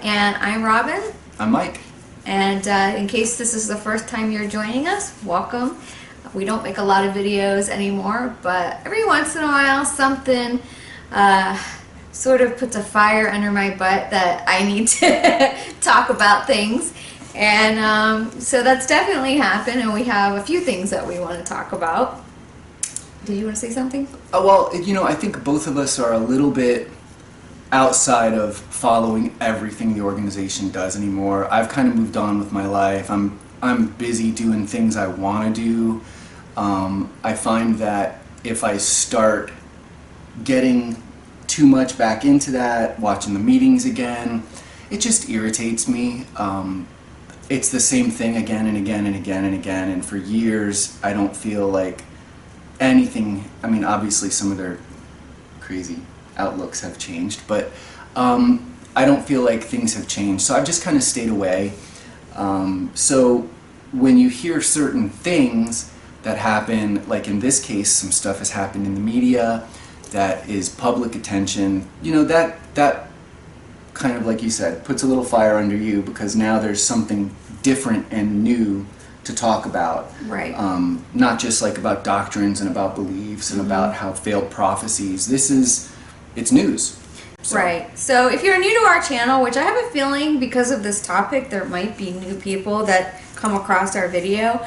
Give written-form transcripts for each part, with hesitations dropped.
And I'm Robin. I'm Mike. And in case this is the first time you're joining us, welcome. We don't make a lot of videos anymore, but every once in a while something sort of puts a fire under my butt that I need to talk about things. And so that's definitely happened, and we have a few things that we want to talk about. Did you want to say something? Well, I think both of us are a little bit outside of following everything the organization does anymore. I've kind of moved on with my life. I'm busy doing things I want to do. I find that if I start getting too much back into that, watching the meetings again, it just irritates me. It's the same thing again and again and again and again, and for years I don't feel like anything. I mean, obviously some of their crazy outlooks have changed, but I don't feel like things have changed, so I've just kind of stayed away. So when you hear certain things that happen, like in this case, some stuff has happened in the media that is public attention, that kind of, like you said, puts a little fire under you, because now there's something different and new to talk about. Right. Not just like about doctrines and about beliefs and about how failed prophecies. It's news. So. Right. So if you're new to our channel, which I have a feeling because of this topic, there might be new people that come across our video.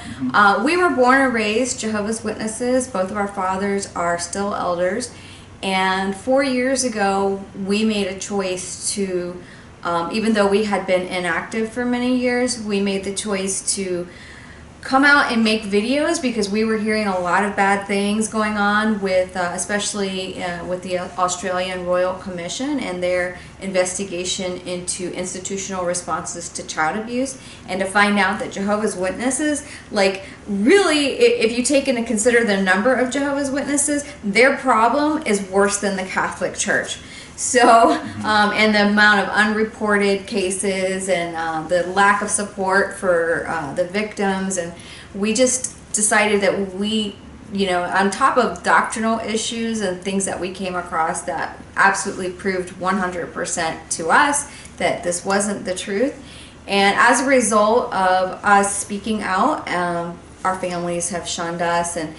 We were born and raised Jehovah's Witnesses. Both of our fathers are still elders. And 4 years ago, we made a choice to, even though we had been inactive for many years, we made the choice to come out and make videos, because we were hearing a lot of bad things going on with, especially with the Australian Royal Commission and their investigation into institutional responses to child abuse, and to find out that Jehovah's Witnesses, like, really, if you take into consider the number of Jehovah's Witnesses, their problem is worse than the Catholic Church. So, and the amount of unreported cases and the lack of support for the victims, and we just decided that we, on top of doctrinal issues and things that we came across that absolutely proved 100% to us that this wasn't the truth. And as a result of us speaking out, our families have shunned us, and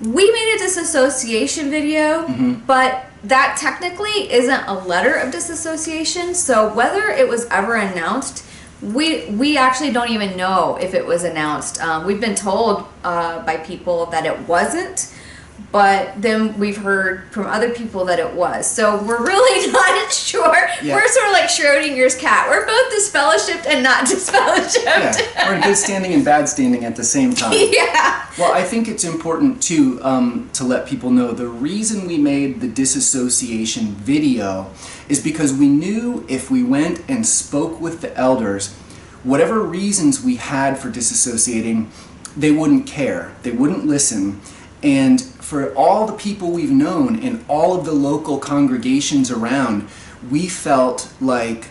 we made a disassociation video, but that technically isn't a letter of disassociation. So whether it was ever announced, we actually don't even know if it was announced. We've been told by people that it wasn't, but then we've heard from other people that it was. So we're really not sure. Yeah. We're sort of like Schrodinger's cat. We're both disfellowshipped and not disfellowshipped. Yeah, we're in good standing and bad standing at the same time. Yeah. Well, I think it's important too to let people know the reason we made the disassociation video is because we knew if we went and spoke with the elders, whatever reasons we had for disassociating, they wouldn't care. They wouldn't listen. And for all the people we've known in all of the local congregations around, we felt like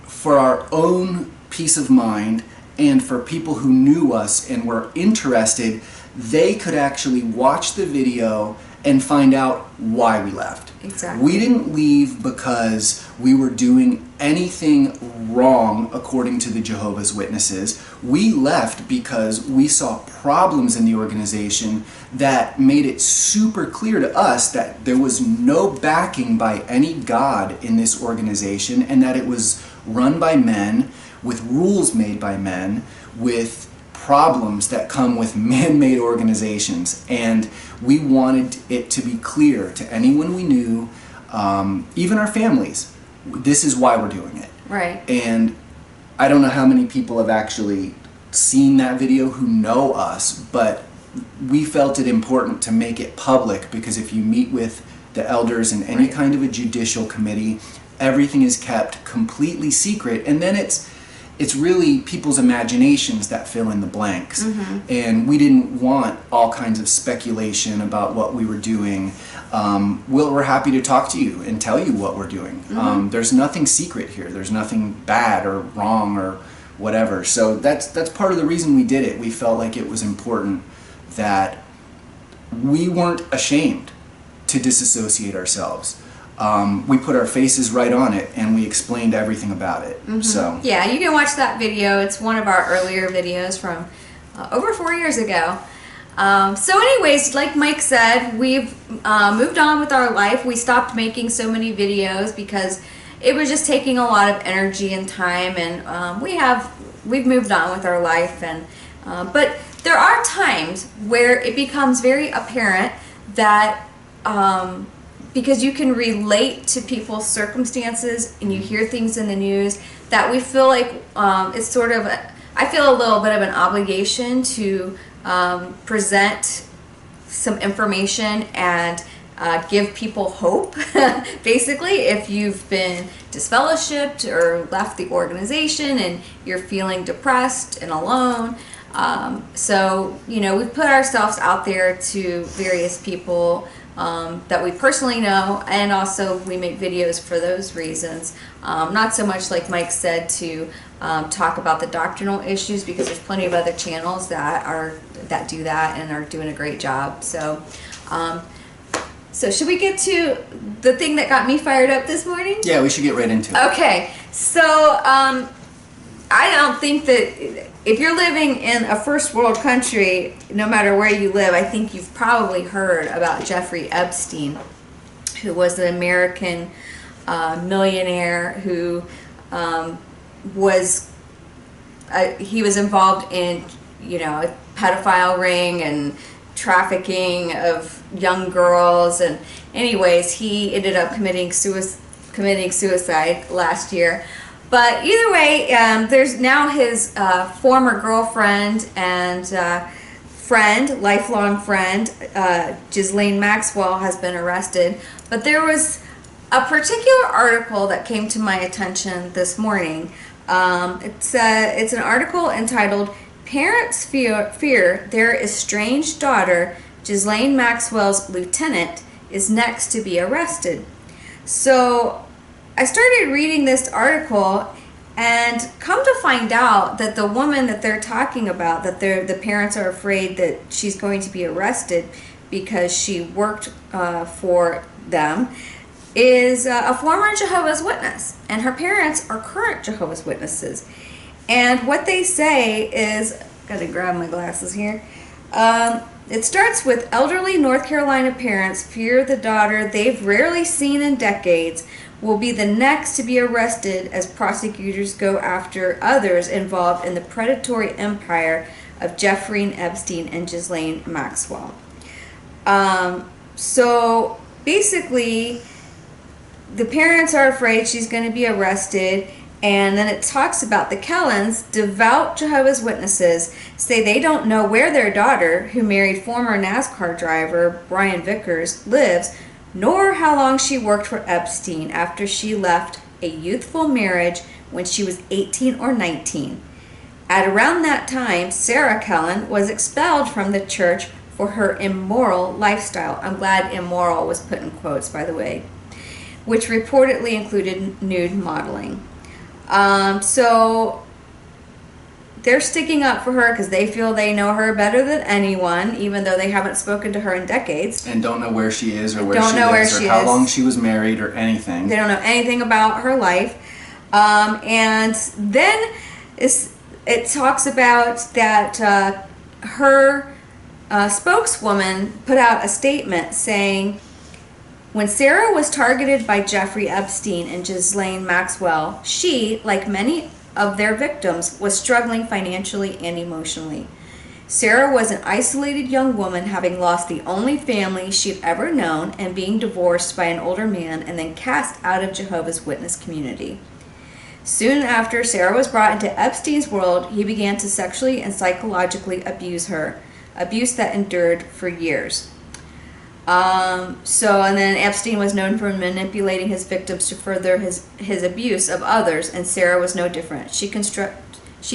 for our own peace of mind and for people who knew us and were interested, they could actually watch the video and find out why we left. Exactly. We didn't leave because we were doing anything wrong according to the Jehovah's Witnesses. We left because we saw problems in the organization that made it super clear to us that there was no backing by any God in this organization, and that it was run by men, with rules made by men, with problems that come with man-made organizations. And we wanted it to be clear to anyone we knew, even our families, this is why we're doing it. Right. And I don't know how many people have actually seen that video who know us, but we felt it important to make it public, because if you meet with the elders in any kind of a judicial committee, everything is kept completely secret, and then it's really people's imaginations that fill in the blanks. And we didn't want all kinds of speculation about what we were doing. We're happy to talk to you and tell you what we're doing. There's nothing secret here. There's nothing bad or wrong or whatever. So that's part of the reason we did it. We felt like it was important that we weren't ashamed to disassociate ourselves. we put our faces right on it and we explained everything about it. So yeah, you can watch that video. It's one of our earlier videos from over 4 years ago. So anyways, like Mike said, we've moved on with our life. We stopped making so many videos because it was just taking a lot of energy and time, and we've moved on with our life. And but there are times where it becomes very apparent that because you can relate to people's circumstances and you hear things in the news, that we feel like it's sort of I feel a little bit of an obligation to present some information and give people hope. Basically, if you've been disfellowshipped or left the organization and you're feeling depressed and alone, so we've put ourselves out there to various people that we personally know, and also we make videos for those reasons. Not so much, like Mike said, to talk about the doctrinal issues, because there's plenty of other channels that do that and are doing a great job. So should we get to the thing that got me fired up this morning? yeah, we should get right into it. Okay, so I don't think that if you're living in a first world country, no matter where you live, I think you've probably heard about Jeffrey Epstein, who was an American millionaire who was involved in a pedophile ring and trafficking of young girls, and anyways, he ended up committing suicide last year. But either way, there's now his former girlfriend and lifelong friend, Ghislaine Maxwell, has been arrested. But there was a particular article that came to my attention this morning. It's an article entitled "Parents Fear Their Estranged Daughter, Ghislaine Maxwell's Lieutenant, is Next to be Arrested." So I started reading this article, and come to find out that the woman that they're talking about, that the parents are afraid that she's going to be arrested because she worked for them, is a former Jehovah's Witness, and her parents are current Jehovah's Witnesses. And what they say is, gotta grab my glasses here. It starts with elderly North Carolina parents fear the daughter they've rarely seen in decades will be the next to be arrested as prosecutors go after others involved in the predatory empire of Jeffrey Epstein and Ghislaine Maxwell. So basically, the parents are afraid she's going to be arrested, and then it talks about the Kellens, devout Jehovah's Witnesses, say they don't know where their daughter, who married former NASCAR driver Brian Vickers, lives, nor how long she worked for Epstein after she left a youthful marriage when she was 18 or 19. At around that time, Sarah Kellen was expelled from the church for her immoral lifestyle. I'm glad immoral was put in quotes, by the way, which reportedly included nude modeling. So they're sticking up for her because they feel they know her better than anyone, even though they haven't spoken to her in decades. And don't know where she is or where she lives or how long she was married or anything. They don't know anything about her life. And then it talks about that her spokeswoman put out a statement saying, when Sarah was targeted by Jeffrey Epstein and Ghislaine Maxwell, she, like many of their victims, was struggling financially and emotionally. Sarah was an isolated young woman, having lost the only family she'd ever known and being divorced by an older man and then cast out of Jehovah's Witness community. Soon after Sarah was brought into Epstein's world, he began to sexually and psychologically abuse her, abuse that endured for years. And then Epstein was known for manipulating his victims to further his abuse of others, and Sarah was no different. She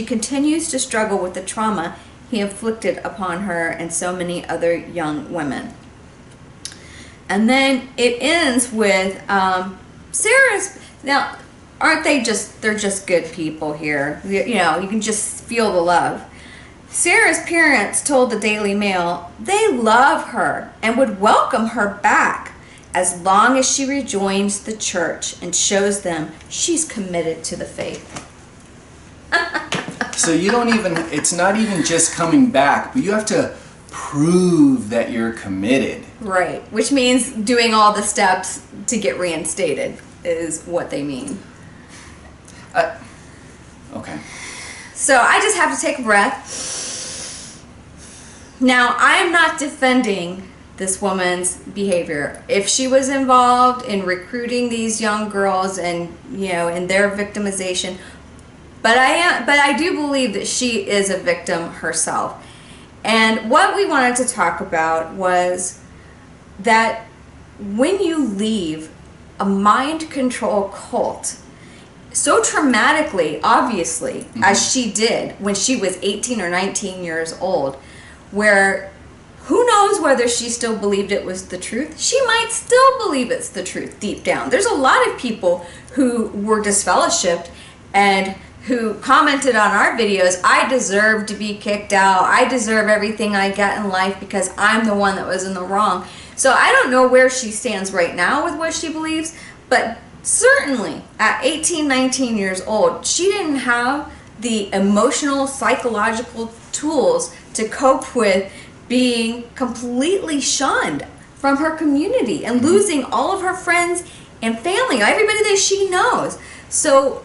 continues to struggle with the trauma he inflicted upon her and so many other young women. And then it ends with Sarah's. Now, aren't they they're just good people here. You can just feel the love. Sarah's parents told the Daily Mail they love her and would welcome her back as long as she rejoins the church and shows them she's committed to the faith. So you don't even, it's not even just coming back, but you have to prove that you're committed. Right, which means doing all the steps to get reinstated is what they mean. Okay. So I just have to take a breath. Now, I am not defending this woman's behavior. If she was involved in recruiting these young girls and, you know, in their victimization, but I do believe that she is a victim herself. And what we wanted to talk about was that when you leave a mind control cult so traumatically, obviously, as she did when she was 18 or 19 years old, where who knows whether she still believed it was the truth? She might still believe it's the truth deep down. There's a lot of people who were disfellowshipped and who commented on our videos, I deserve to be kicked out. I deserve everything I get in life because I'm the one that was in the wrong. So I don't know where she stands right now with what she believes, but certainly at 18, 19 years old, she didn't have the emotional, psychological tools to cope with being completely shunned from her community and losing all of her friends and family, everybody that she knows. So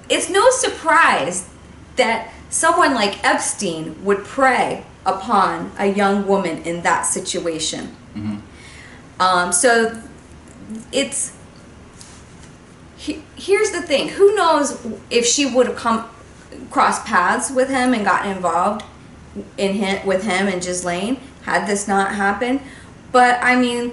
it's no surprise that someone like Epstein would prey upon a young woman in that situation. So it's, here's the thing, who knows if she would have crossed paths with him and gotten involved with him and Ghislaine had this not happened. But I mean,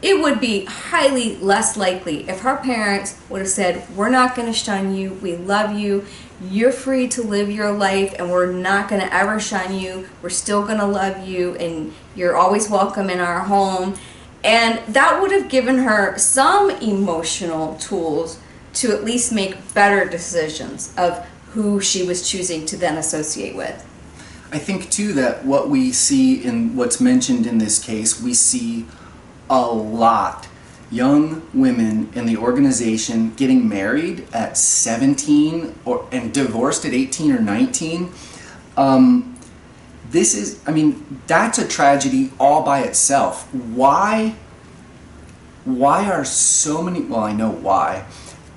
it would be highly less likely if her parents would have said, we're not going to shun you, we love you, you're free to live your life, and we're not going to ever shun you, we're still going to love you, and you're always welcome in our home. And that would have given her some emotional tools to at least make better decisions of who she was choosing to then associate with. I think too that what we see in what's mentioned in this case, we see a lot young women in the organization getting married at 17 and divorced at 18 or 19. This is, I mean, that's a tragedy all by itself. Why are so many, well, I know why,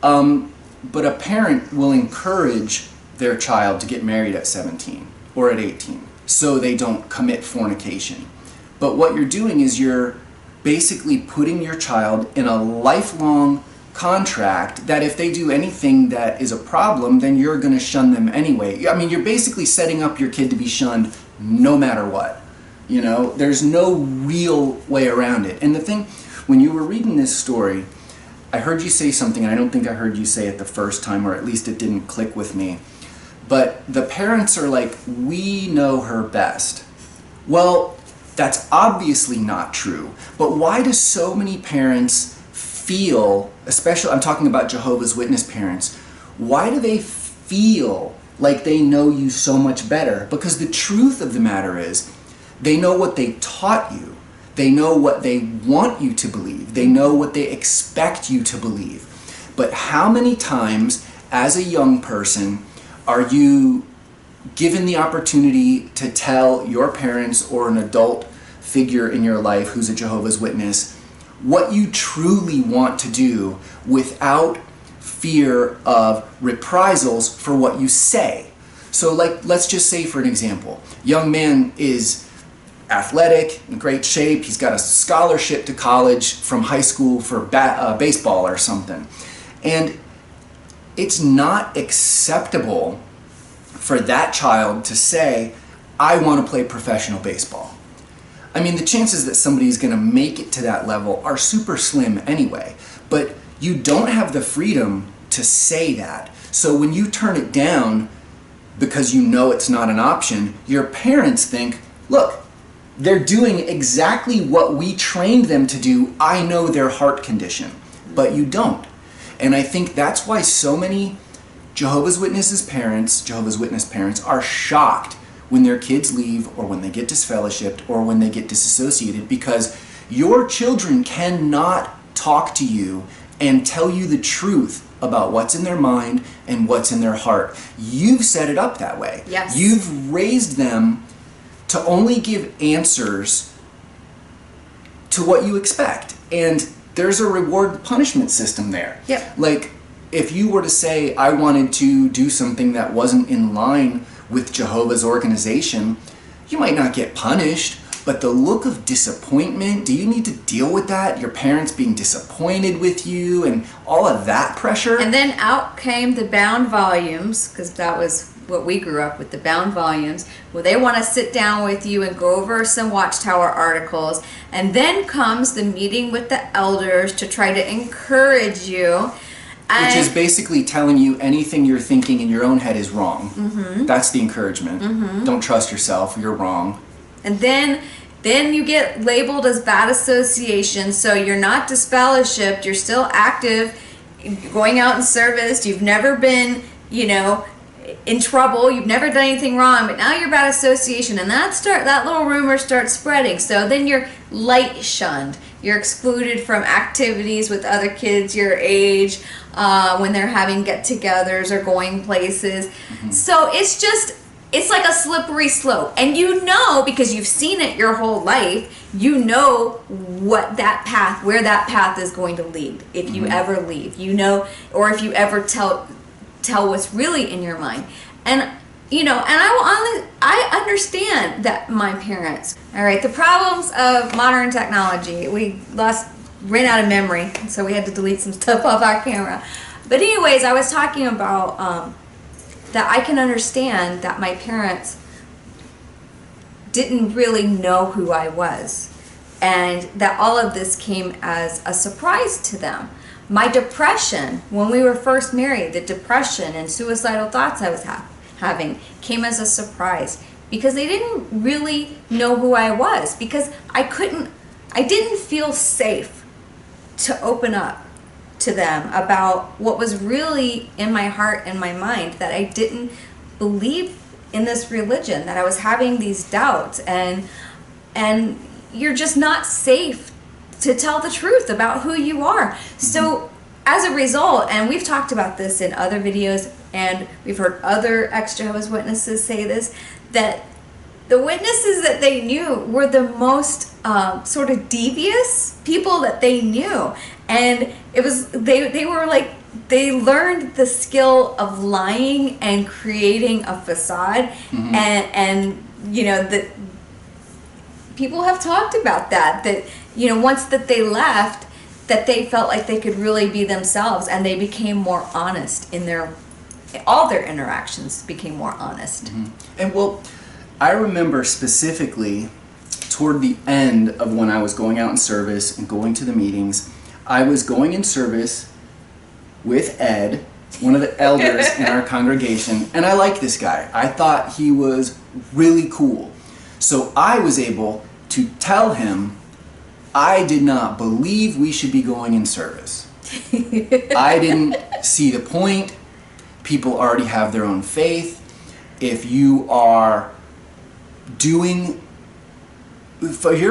but a parent will encourage their child to get married at 17 or at 18 so they don't commit fornication. But what you're doing is you're basically putting your child in a lifelong contract that if they do anything that is a problem, then you're going to shun them anyway. I mean, you're basically setting up your kid to be shunned no matter what. You know, there's no real way around it. And the thing, when you were reading this story, I heard you say something, and I don't think I heard you say it the first time, or at least it didn't click with me. But the parents are like, we know her best. Well, that's obviously not true. But why do so many parents feel, especially I'm talking about Jehovah's Witness parents, why do they feel like they know you so much better? Because the truth of the matter is, they know what they taught you. They know what they want you to believe. They know what they expect you to believe. But how many times as a young person are you given the opportunity to tell your parents or an adult figure in your life who's a Jehovah's Witness what you truly want to do without fear of reprisals for what you say? So like, let's just say for an example, young man is athletic, in great shape, he's got a scholarship to college from high school for baseball or something. And it's not acceptable for that child to say, I want to play professional baseball. I mean, the chances that somebody's going to make it to that level are super slim anyway, but you don't have the freedom to say that. So when you turn it down because you know it's not an option, your parents think, look, they're doing exactly what we trained them to do. I know their heart condition, but you don't. And I think that's why so many Jehovah's Witness parents are shocked when their kids leave or when they get disfellowshipped or when they get disassociated, because Your children cannot talk to you and tell you the truth about what's in their mind and what's in their heart. You've set it up that way. Yes. You've raised them to only give answers to what you expect. And there's a reward punishment system there. Yep. Like, if you were to say, I wanted to do something that wasn't in line with Jehovah's organization, you might not get punished, but the look of disappointment, do you need to deal with that? Your parents being disappointed with you and all of that pressure? And then out came the bound volumes, because that was what we grew up with, the bound volumes, where they want to sit down with you and go over some Watchtower articles. And then comes the meeting with the elders to try to encourage you. Which is basically telling you anything you're thinking in your own head is wrong. Mm-hmm. That's the encouragement. Mm-hmm. Don't trust yourself, you're wrong. And then you get labeled as bad association, so you're not disfellowshipped, you're still active, going out in service, you've never been, in trouble, you've never done anything wrong, but now you're bad association, and that little rumor starts spreading. So then you're light shunned. You're excluded from activities with other kids your age when they're having get-togethers or going places. Mm-hmm. So it's like a slippery slope. And because you've seen it your whole life, where that path is going to lead if you ever leave. Or if you ever tell what's really in your mind. And I understand that my parents. All right, the problems of modern technology. We ran out of memory, so we had to delete some stuff off our camera. But anyways, I was talking about that I can understand that my parents didn't really know who I was, and that all of this came as a surprise to them. My depression, when we were first married, the depression and suicidal thoughts I was having came as a surprise because they didn't really know who I was, because I didn't feel safe to open up to them about what was really in my heart and my mind, that I didn't believe in this religion, that I was having these doubts, and you're just not safe to tell the truth about who you are. So as a result, and we've talked about this in other videos, and we've heard other ex-Jehovah's Witnesses say this, that the witnesses that they knew were the most sort of devious people that they knew. And it was they were like, they learned the skill of lying and creating a facade. Mm-hmm. And that people have talked about that once that they left, that they felt like they could really be themselves, and they became more honest in all their interactions became more honest. Mm-hmm. And I remember specifically toward the end of when I was going out in service and going to the meetings, I was going in service with Ed, one of the elders in our congregation, and I liked this guy. I thought he was really cool. So I was able to tell him I did not believe we should be going in service. I didn't see the point. People already have their own faith. If you're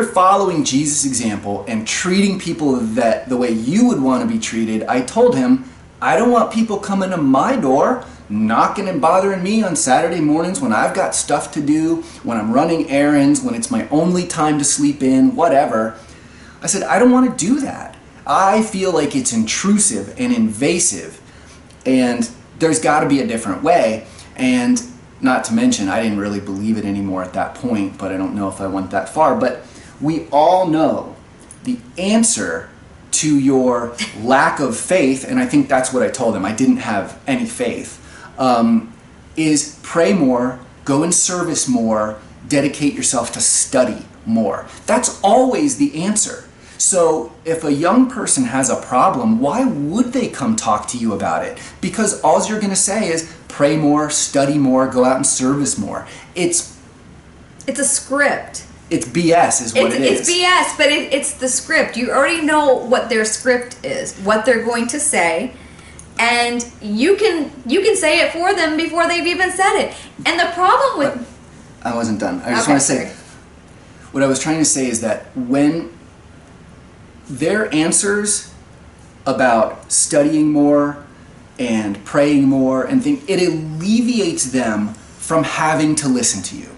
following Jesus' example and treating people the way you would want to be treated, I told him, I don't want people coming to my door, knocking and bothering me on Saturday mornings when I've got stuff to do, when I'm running errands, when it's my only time to sleep in, whatever. I said, I don't want to do that. I feel like it's intrusive and invasive, and there's got to be a different way. And not to mention, I didn't really believe it anymore at that point, but I don't know if I went that far. But we all know the answer to your lack of faith, and I think that's what I told him, I didn't have any faith, is pray more, go in service more, dedicate yourself to study more. That's always the answer. So if a young person has a problem, why would they come talk to you about it? Because all you're going to say is pray more, study more, go out and service more. It's a script. It's BS is what it is. It's BS, but it's the script. You already know what their script is, what they're going to say, and you can say it for them before they've even said it. And the problem with... I wasn't done. I just want to say, what I was trying to say is that when their answers about studying more and praying more and it alleviates them from having to listen to you.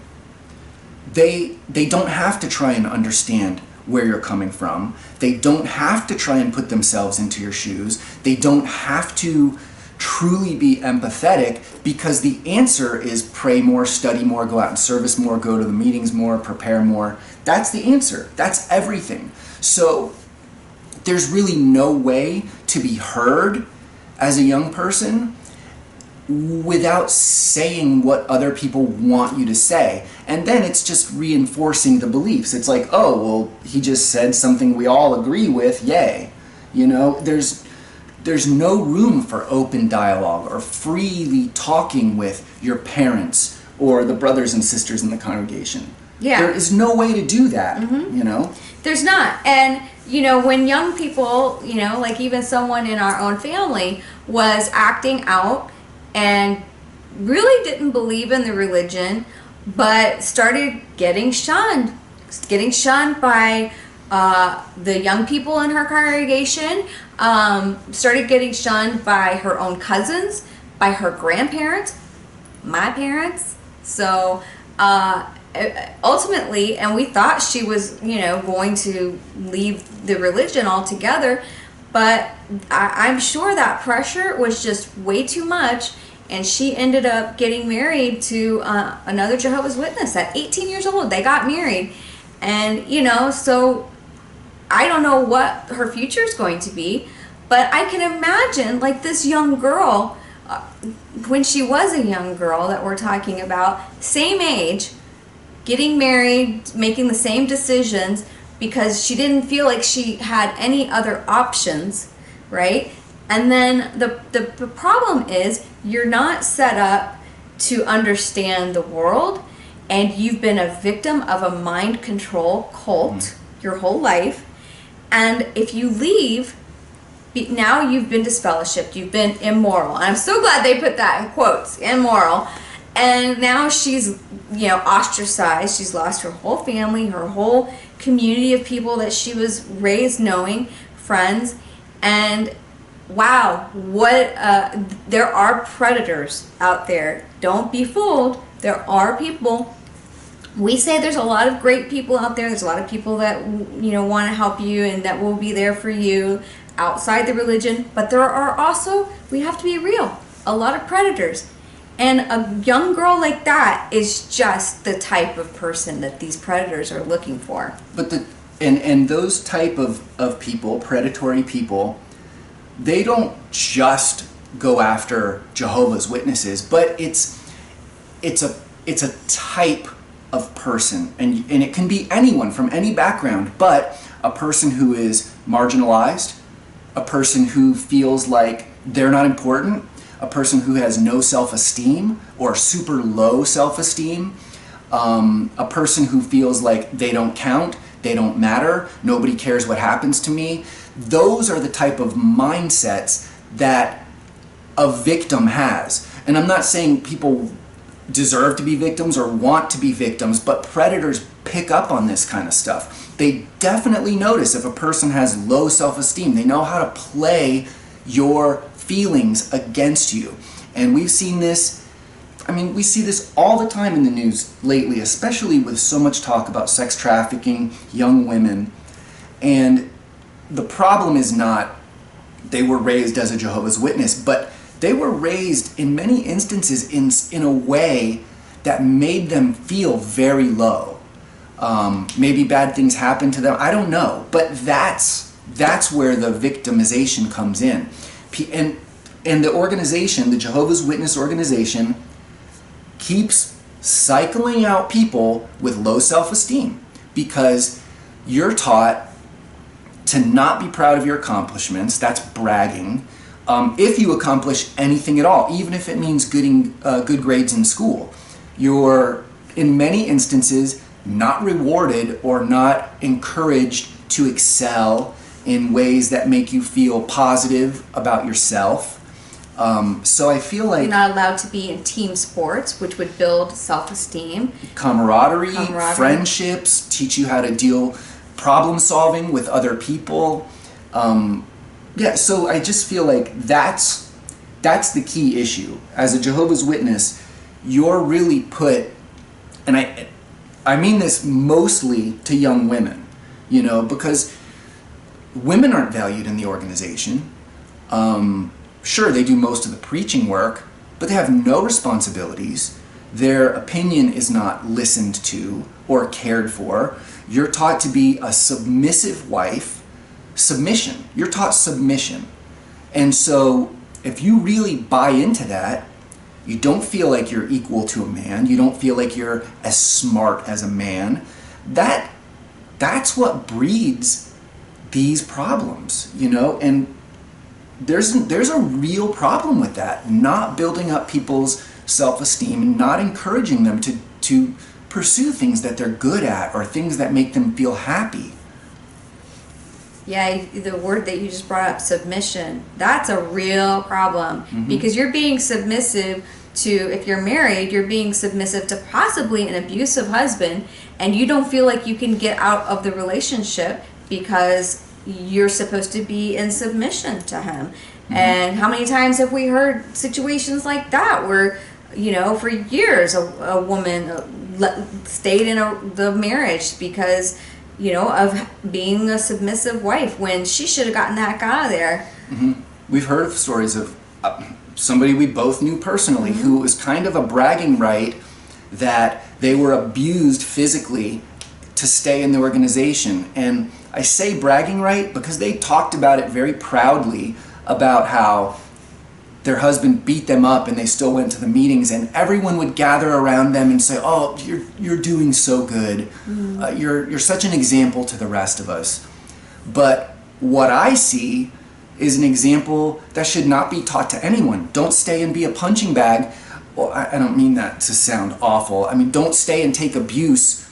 They don't have to try and understand where you're coming from. They don't have to try and put themselves into your shoes. They don't have to truly be empathetic, because the answer is pray more, study more, go out and service more, go to the meetings more, prepare more. That's the answer. That's everything. So there's really no way to be heard as a young person without saying what other people want you to say. And then it's just reinforcing the beliefs. It's like, oh, well, he just said something we all agree with, yay. You know, there's no room for open dialogue or freely talking with your parents or the brothers and sisters in the congregation. Yeah. There is no way to do that, you know? There's not. And, you know, when young people, you know, like even someone in our own family was acting out and really didn't believe in the religion, but started getting shunned by the young people in her congregation, started getting shunned by her own cousins, by her grandparents, my parents. So ultimately, and we thought she was, you know, going to leave the religion altogether, but I'm sure that pressure was just way too much, and she ended up getting married to another Jehovah's Witness at 18 years old. They got married, and, you know, so I don't know what her future is going to be, but I can imagine, like, this young girl, when she was a young girl that we're talking about, same age, getting married, making the same decisions because she didn't feel like she had any other options, right? And then the problem is you're not set up to understand the world, and you've been a victim of a mind control cult your whole life. And if you leave, now you've been disfellowshipped, you've been immoral. And I'm so glad they put that in quotes, immoral. And now she's, you know, ostracized. She's lost her whole family, her whole community of people that she was raised knowing, friends. And wow, what there are predators out there. Don't be fooled. There are people. We say there's a lot of great people out there. There's a lot of people that, you know, want to help you and that will be there for you outside the religion. But there are also, we have to be real, a lot of predators. And a young girl like that is just the type of person that these predators are looking for. But and those type of people, predatory people, they don't just go after Jehovah's Witnesses, but it's a type of person, and it can be anyone from any background, but a person who is marginalized, a person who feels like they're not important, a person who has no self-esteem or super low self-esteem, a person who feels like they don't count, they don't matter, nobody cares what happens to me. Those are the type of mindsets that a victim has. And I'm not saying people deserve to be victims or want to be victims, but predators pick up on this kind of stuff. They definitely notice if a person has low self-esteem. They know how to play your feelings against you. And we've seen this, I mean, we see this all the time in the news lately, especially with so much talk about sex trafficking, young women. And the problem is not they were raised as a Jehovah's Witness, but they were raised in many instances in a way that made them feel very low. Maybe bad things happened to them, I don't know. But that's where the victimization comes in. And the organization, the Jehovah's Witness organization, keeps cycling out people with low self-esteem because you're taught to not be proud of your accomplishments. That's bragging. If you accomplish anything at all, even if it means getting good grades in school, you're in many instances not rewarded or not encouraged to excel in ways that make you feel positive about yourself. So I feel like you're not allowed to be in team sports, which would build self-esteem, camaraderie, friendships, teach you how to deal problem solving with other people. Yeah, so I just feel like that's the key issue. As a Jehovah's Witness, you're really put, and I mean this mostly to young women, you know, because women aren't valued in the organization. Sure, they do most of the preaching work, but they have no responsibilities. Their opinion is not listened to or cared for. You're taught to be a submissive wife. Submission. You're taught submission. And so if you really buy into that, you don't feel like you're equal to a man. You don't feel like you're as smart as a man. That's what breeds these problems, you know? And there's a real problem with that. Not building up people's self-esteem and not encouraging them to pursue things that they're good at or things that make them feel happy. Yeah, the word that you just brought up, submission, that's a real problem. Because you're being submissive to, if you're married, you're being submissive to possibly an abusive husband, and you don't feel like you can get out of the relationship because you're supposed to be in submission to him. And how many times have we heard situations like that where, you know, for years a woman stayed in the marriage because, you know, of being a submissive wife when she should have gotten the heck out of there. We've heard of stories of somebody we both knew personally who was kind of a bragging right that they were abused physically to stay in the organization. And I say bragging right because they talked about it very proudly about how their husband beat them up and they still went to the meetings, and everyone would gather around them and say, "Oh, you're doing so good. You're such an example to the rest of us." But what I see is an example that should not be taught to anyone. Don't stay and be a punching bag. Well, I don't mean that to sound awful. I mean, don't stay and take abuse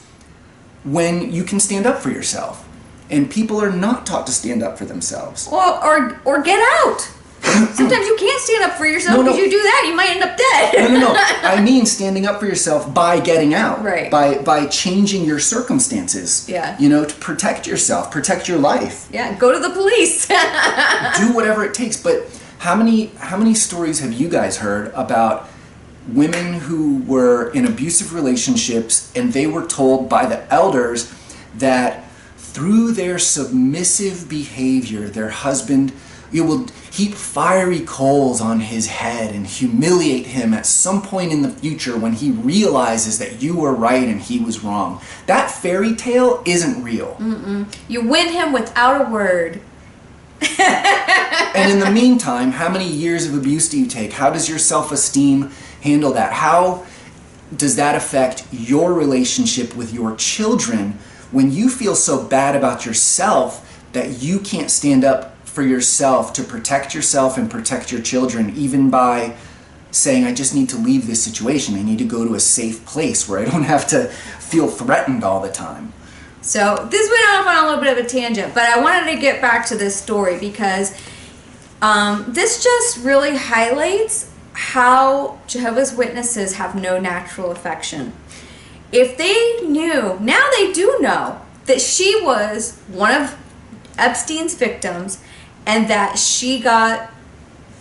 when you can stand up for yourself. And people are not taught to stand up for themselves. Well, or get out. Sometimes you can't stand up for yourself because you do that, you might end up dead. No. I mean standing up for yourself by getting out. Right. By changing your circumstances. Yeah. You know, to protect yourself, protect your life. Yeah, go to the police. Do whatever it takes. But how many stories have you guys heard about women who were in abusive relationships and they were told by the elders that through their submissive behavior, their husband, you will heap fiery coals on his head and humiliate him at some point in the future when he realizes that you were right and he was wrong. That fairy tale isn't real. You win him without a word. And in the meantime, how many years of abuse do you take? How does your self-esteem handle that? How does that affect your relationship with your children when you feel so bad about yourself that you can't stand up for yourself to protect yourself and protect your children, even by saying, I just need to leave this situation. I need to go to a safe place where I don't have to feel threatened all the time. So this went off on a little bit of a tangent, but I wanted to get back to this story because this just really highlights how Jehovah's Witnesses have no natural affection. If they knew, now they do know, that she was one of Epstein's victims and that she got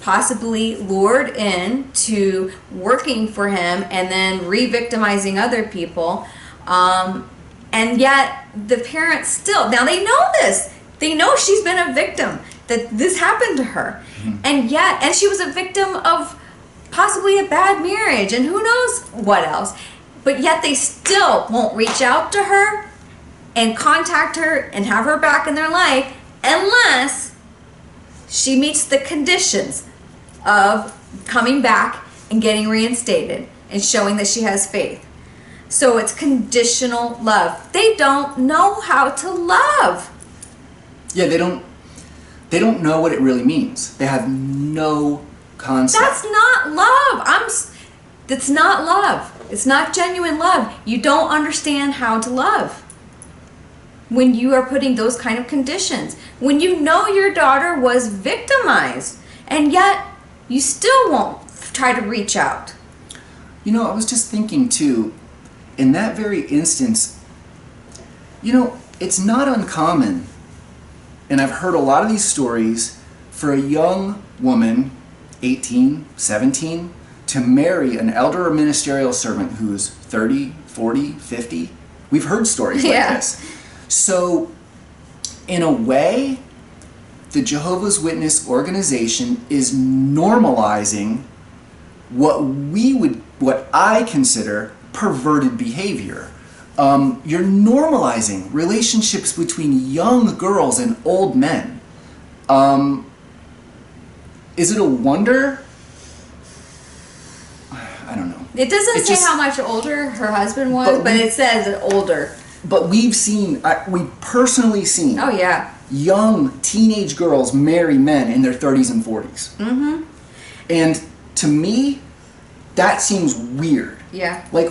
possibly lured into working for him and then re-victimizing other people, and yet the parents still, now they know this, they know she's been a victim, that this happened to her, and she was a victim of possibly a bad marriage and who knows what else, but yet they still won't reach out to her and contact her and have her back in their life unless she meets the conditions of coming back and getting reinstated and showing that she has faith. So it's conditional love. They don't know how to love. Yeah, they don't know what it really means. They have no concept. That's not love. That's not love. It's not genuine love. You don't understand how to love when you are putting those kind of conditions. When you know your daughter was victimized and yet you still won't try to reach out. You know, I was just thinking too, in that very instance, you know, it's not uncommon, and I've heard a lot of these stories, for a young woman, 18, 17, to marry an elder or ministerial servant who's 30, 40, 50. We've heard stories like this. So, in a way, the Jehovah's Witness organization is normalizing what I consider perverted behavior. You're normalizing relationships between young girls and old men. Is it a wonder? I don't know. It doesn't say how much older her husband was, but it says older. But we've personally seen. Oh yeah. Young teenage girls marry men in their 30s and 40s. Mm-hmm. And to me, that seems weird. Yeah. Like,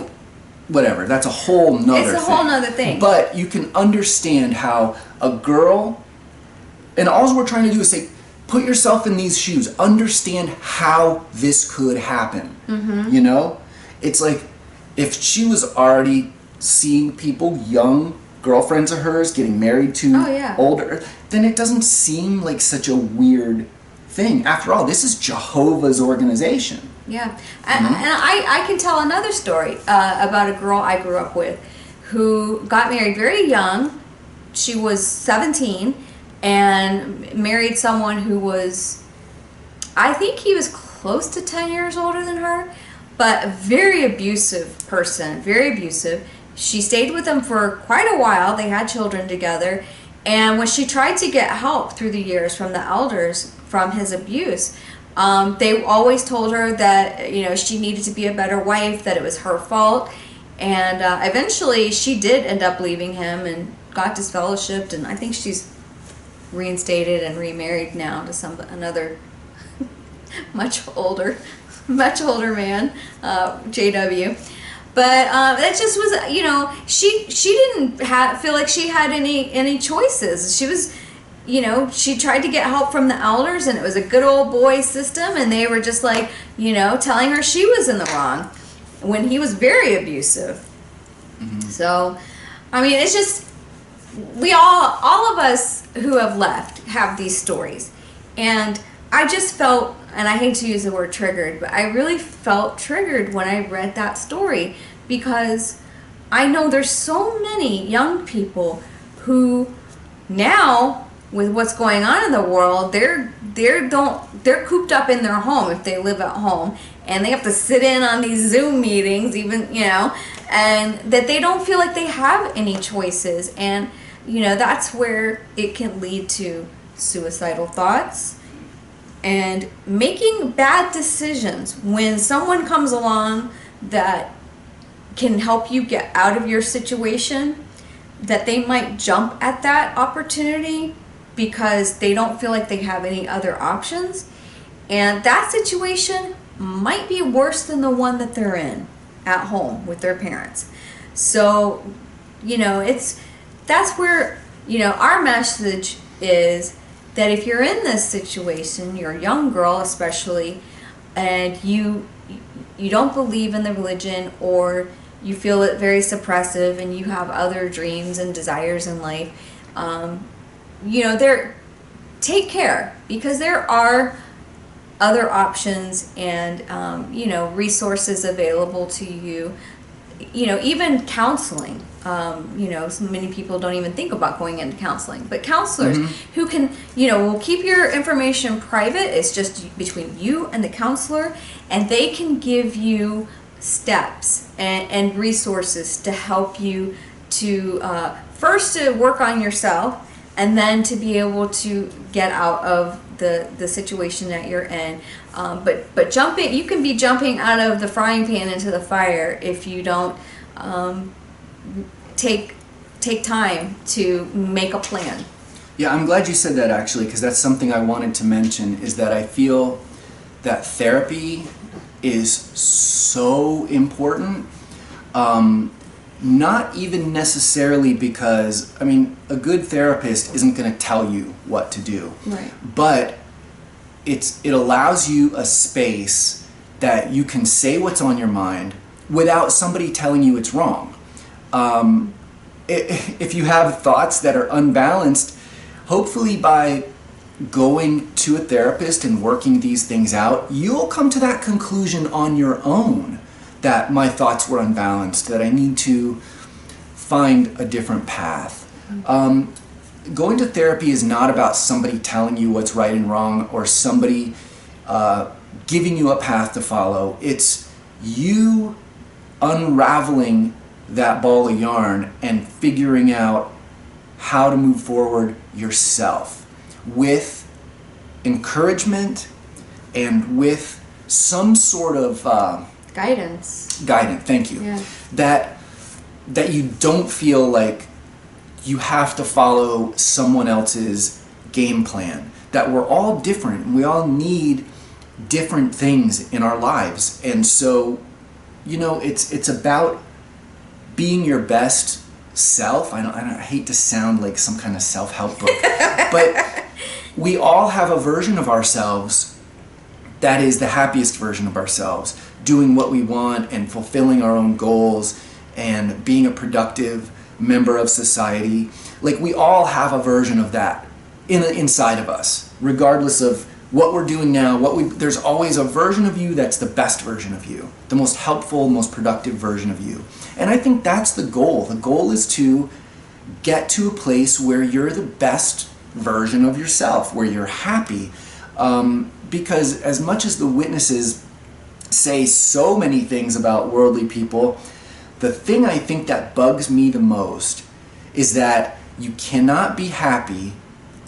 whatever. That's a whole nother thing. It's a whole nother thing. But you can understand how a girl, and all we're trying to do is say, put yourself in these shoes. Understand how this could happen. Mm-hmm. You know? It's like, if she was already seeing people, young girlfriends of hers getting married to older, then it doesn't seem like such a weird thing. After all, this is Jehovah's organization. Yeah. And I can tell another story about a girl I grew up with who got married very young. She was 17 and married someone who was, I think he was close to 10 years older than her, but a very abusive person, very abusive. She stayed with him for quite a while. They had children together. And when she tried to get help through the years from the elders from his abuse, they always told her that, you know, she needed to be a better wife, that it was her fault. And eventually she did end up leaving him and got disfellowshipped. And I think she's reinstated and remarried now to another much older man, JW. But that just was, you know, she didn't feel like she had any choices. She was, you know, she tried to get help from the elders, and it was a good old boy system, and they were just like, you know, telling her she was in the wrong when he was very abusive. Mm-hmm. So, I mean, it's just, all of us who have left have these stories. And I just felt, and I hate to use the word triggered, but I really felt triggered when I read that story, because I know there's so many young people who now, with what's going on in the world, they're cooped up in their home if they live at home, and they have to sit in on these Zoom meetings, even, you know, and that they don't feel like they have any choices. And, you know, that's where it can lead to suicidal thoughts and making bad decisions. When someone comes along that can help you get out of your situation, that they might jump at that opportunity because they don't feel like they have any other options. And that situation might be worse than the one that they're in at home with their parents. So, you know, that's where, you know, our message is that if you're in this situation, you're a young girl especially, and you don't believe in the religion, or you feel it very suppressive, and you have other dreams and desires in life, you know, take care, because there are other options and, you know, resources available to you. You know, even counseling. You know, so many people don't even think about going into counseling, but counselors who can, you know, will keep your information private. It's just between you and the counselor, and they can give you steps and resources to help you to first to work on yourself, and then to be able to get out of the situation that you're in. But jumping, you can be jumping out of the frying pan into the fire if you don't take time to make a plan. Yeah, I'm glad you said that, actually, because that's something I wanted to mention, is that I feel that therapy is so important. Not even necessarily because, I mean, a good therapist isn't going to tell you what to do. Right. But it allows you a space that you can say what's on your mind without somebody telling you it's wrong. if you have thoughts that are unbalanced, hopefully by going to a therapist and working these things out, you'll come to that conclusion on your own, that my thoughts were unbalanced, that I need to find a different path. Going to therapy is not about somebody telling you what's right and wrong, or somebody giving you a path to follow. It's you unraveling that ball of yarn and figuring out how to move forward yourself with encouragement and with some sort of guidance. Thank you. Yeah. That you don't feel like you have to follow someone else's game plan. That we're all different and we all need different things in our lives. And so, it's about being your best self. I hate to sound like some kind of self-help book, but we all have a version of ourselves that is the happiest version of ourselves, doing what we want and fulfilling our own goals and being a productive member of society. Like, we all have a version of that inside of us, regardless of what we're doing now. There's always a version of you that's the best version of you, the most helpful, most productive version of you. And I think that's the goal. The goal is to get to a place where you're the best version of yourself, where you're happy. Because as much as the witnesses say so many things about worldly people, the thing I think that bugs me the most is that you cannot be happy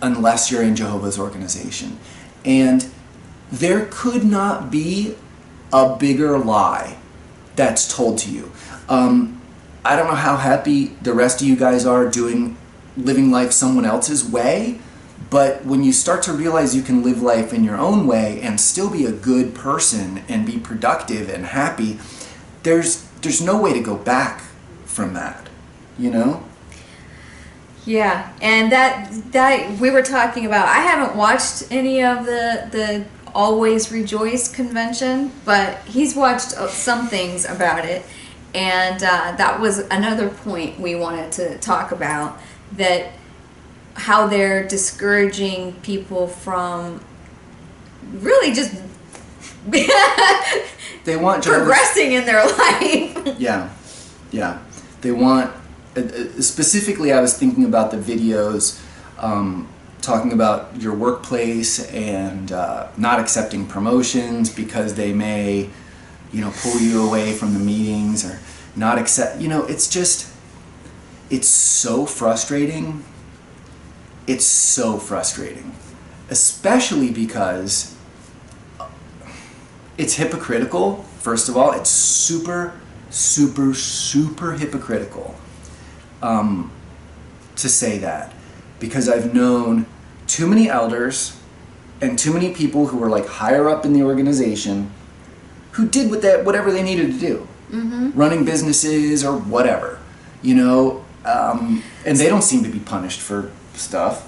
unless you're in Jehovah's organization. And there could not be a bigger lie that's told to you. I don't know how happy the rest of you guys are living life someone else's way, but when you start to realize you can live life in your own way and still be a good person and be productive and happy, there's no way to go back from that, Yeah, and that we were talking about. I haven't watched any of the Always Rejoice convention, but he's watched some things about it, and that was another point we wanted to talk about, that how they're discouraging people from really just they want progressing in their life. Yeah. They want, specifically I was thinking about the videos talking about your workplace and not accepting promotions because they may, pull you away from the meetings, or not accept, it's so frustrating. It's so frustrating, especially because it's hypocritical. First of all, it's super, super, super hypocritical to say that, because I've known too many elders and too many people who were like higher up in the organization who did whatever they needed to do, running businesses or whatever, and they don't seem to be punished for stuff.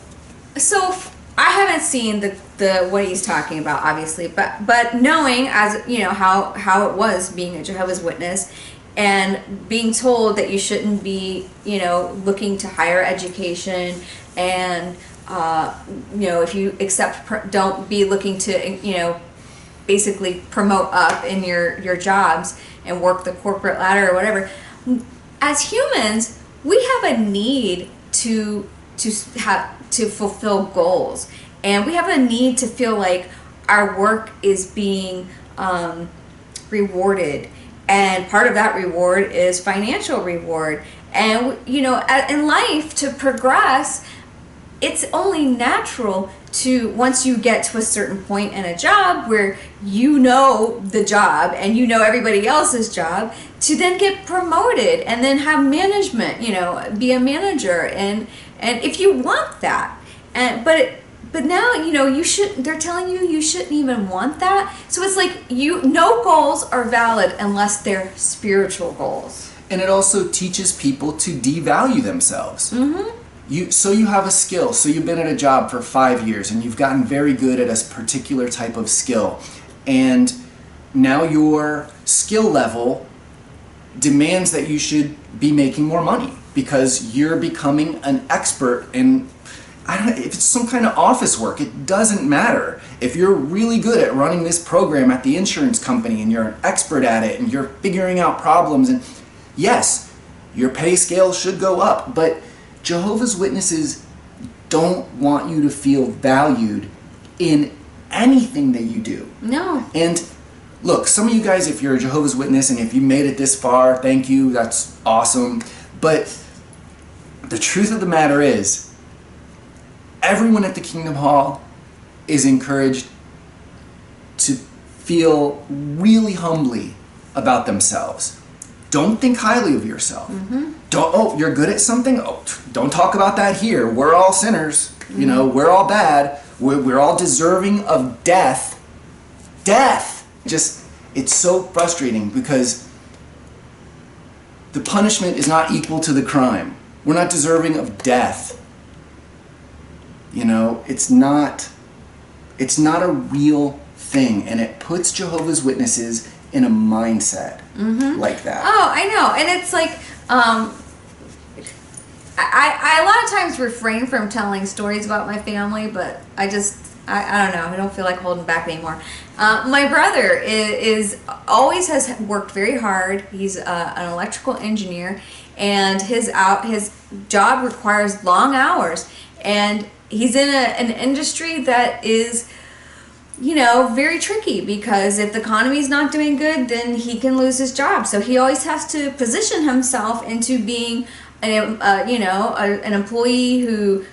So I haven't seen the what he's talking about, obviously, but knowing, as how it was being a Jehovah's Witness and being told that you shouldn't be looking to higher education, and if you accept, don't be looking to basically promote up in your jobs and work the corporate ladder or whatever. As humans, we have a need to fulfill goals, and we have a need to feel like our work is being rewarded, and part of that reward is financial reward. And in life, to progress, it's only natural to, once you get to a certain point in a job where the job and everybody else's job, to then get promoted and then have management, be a manager, and if you want that, but now you shouldn't. They're telling you shouldn't even want that. So it's like no goals are valid unless they're spiritual goals. And it also teaches people to devalue themselves. You have a skill. So you've been at a job for 5 years and you've gotten very good at a particular type of skill, and now your skill level demands that you should be making more money because you're becoming an expert in, I don't know, if it's some kind of office work, it doesn't matter. If you're really good at running this program at the insurance company and you're an expert at it and you're figuring out problems, and yes, your pay scale should go up, but Jehovah's Witnesses don't want you to feel valued in anything that you do. No. And look, some of you guys, if you're a Jehovah's Witness and if you made it this far, thank you, that's awesome. But the truth of the matter is, everyone at the Kingdom Hall is encouraged to feel really humbly about themselves. Don't think highly of yourself. Mm-hmm. Oh, you're good at something? Oh, don't talk about that here. We're all sinners. You know, we're all bad. We're all deserving of death. Death! Just, it's so frustrating because the punishment is not equal to the crime. We're not deserving of death. You know, it's not a real thing, and it puts Jehovah's Witnesses in a mindset like that. Oh, I know. And it's like, I a lot of times refrain from telling stories about my family, but I don't know. I don't feel like holding back anymore. My brother is always has worked very hard. He's an electrical engineer, and his job requires long hours, and he's in an industry that is, you know, very tricky, because if the economy's not doing good, then he can lose his job. So he always has to position himself into being an employee who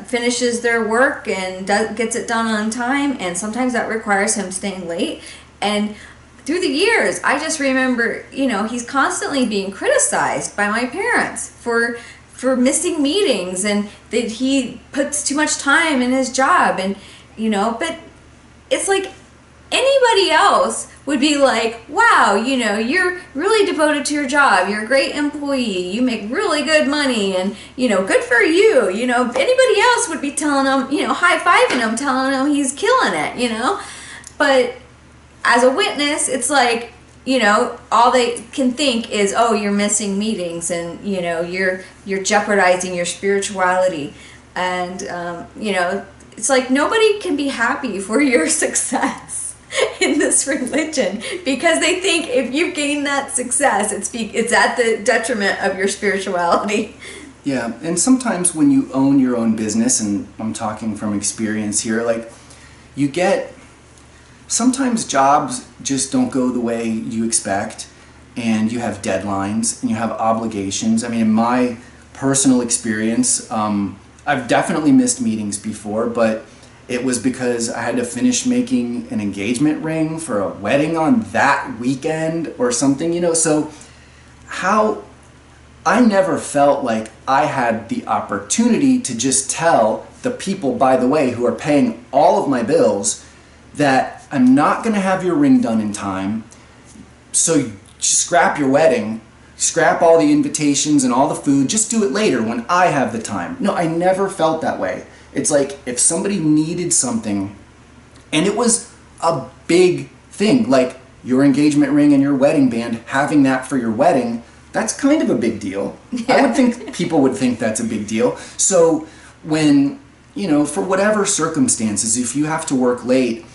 finishes their work and gets it done on time, and sometimes that requires him staying late. And through the years, I just remember, you know, he's constantly being criticized by my parents for missing meetings, and that he puts too much time in his job, and, you know, but it's like anybody else would be like, wow, you know, you're really devoted to your job, you're a great employee, you make really good money, and, you know, good for you. You know, anybody else would be telling him, you know, high-fiving him, telling him he's killing it, you know. But as a witness, it's like, you know, all they can think is, oh, you're missing meetings, and, you know, you're jeopardizing your spirituality. And, you know, it's like nobody can be happy for your success in this religion, because they think if you gain that success, it's at the detriment of your spirituality. Yeah, and sometimes when you own your own business, and I'm talking from experience here, like, sometimes jobs just don't go the way you expect, and you have deadlines, and you have obligations. I mean, in my personal experience, I've definitely missed meetings before, but it was because I had to finish making an engagement ring for a wedding on that weekend or something, you know. So I never felt like I had the opportunity to just tell the people, by the way, who are paying all of my bills, that I'm not going to have your ring done in time, so scrap your wedding, scrap all the invitations and all the food, just do it later when I have the time. No, I never felt that way. It's like if somebody needed something, and it was a big thing, like your engagement ring and your wedding band, having that for your wedding, that's kind of a big deal. Yeah. I would think people would think that's a big deal. So when, you know, for whatever circumstances, if you have to work late,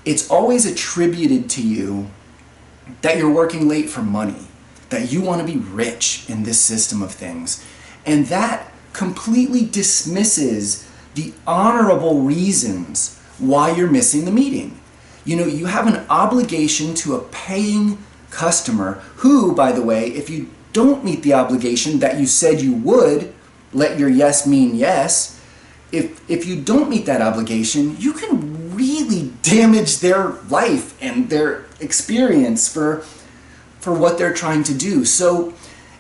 it's always attributed to you that you're working late for money, that you want to be rich in this system of things. And that completely dismisses the honorable reasons why you're missing the meeting. You know, you have an obligation to a paying customer who, by the way, if you don't meet the obligation that you said you would, let your yes mean yes, if you don't meet that obligation, you can really damage their life and their experience for what they're trying to do. So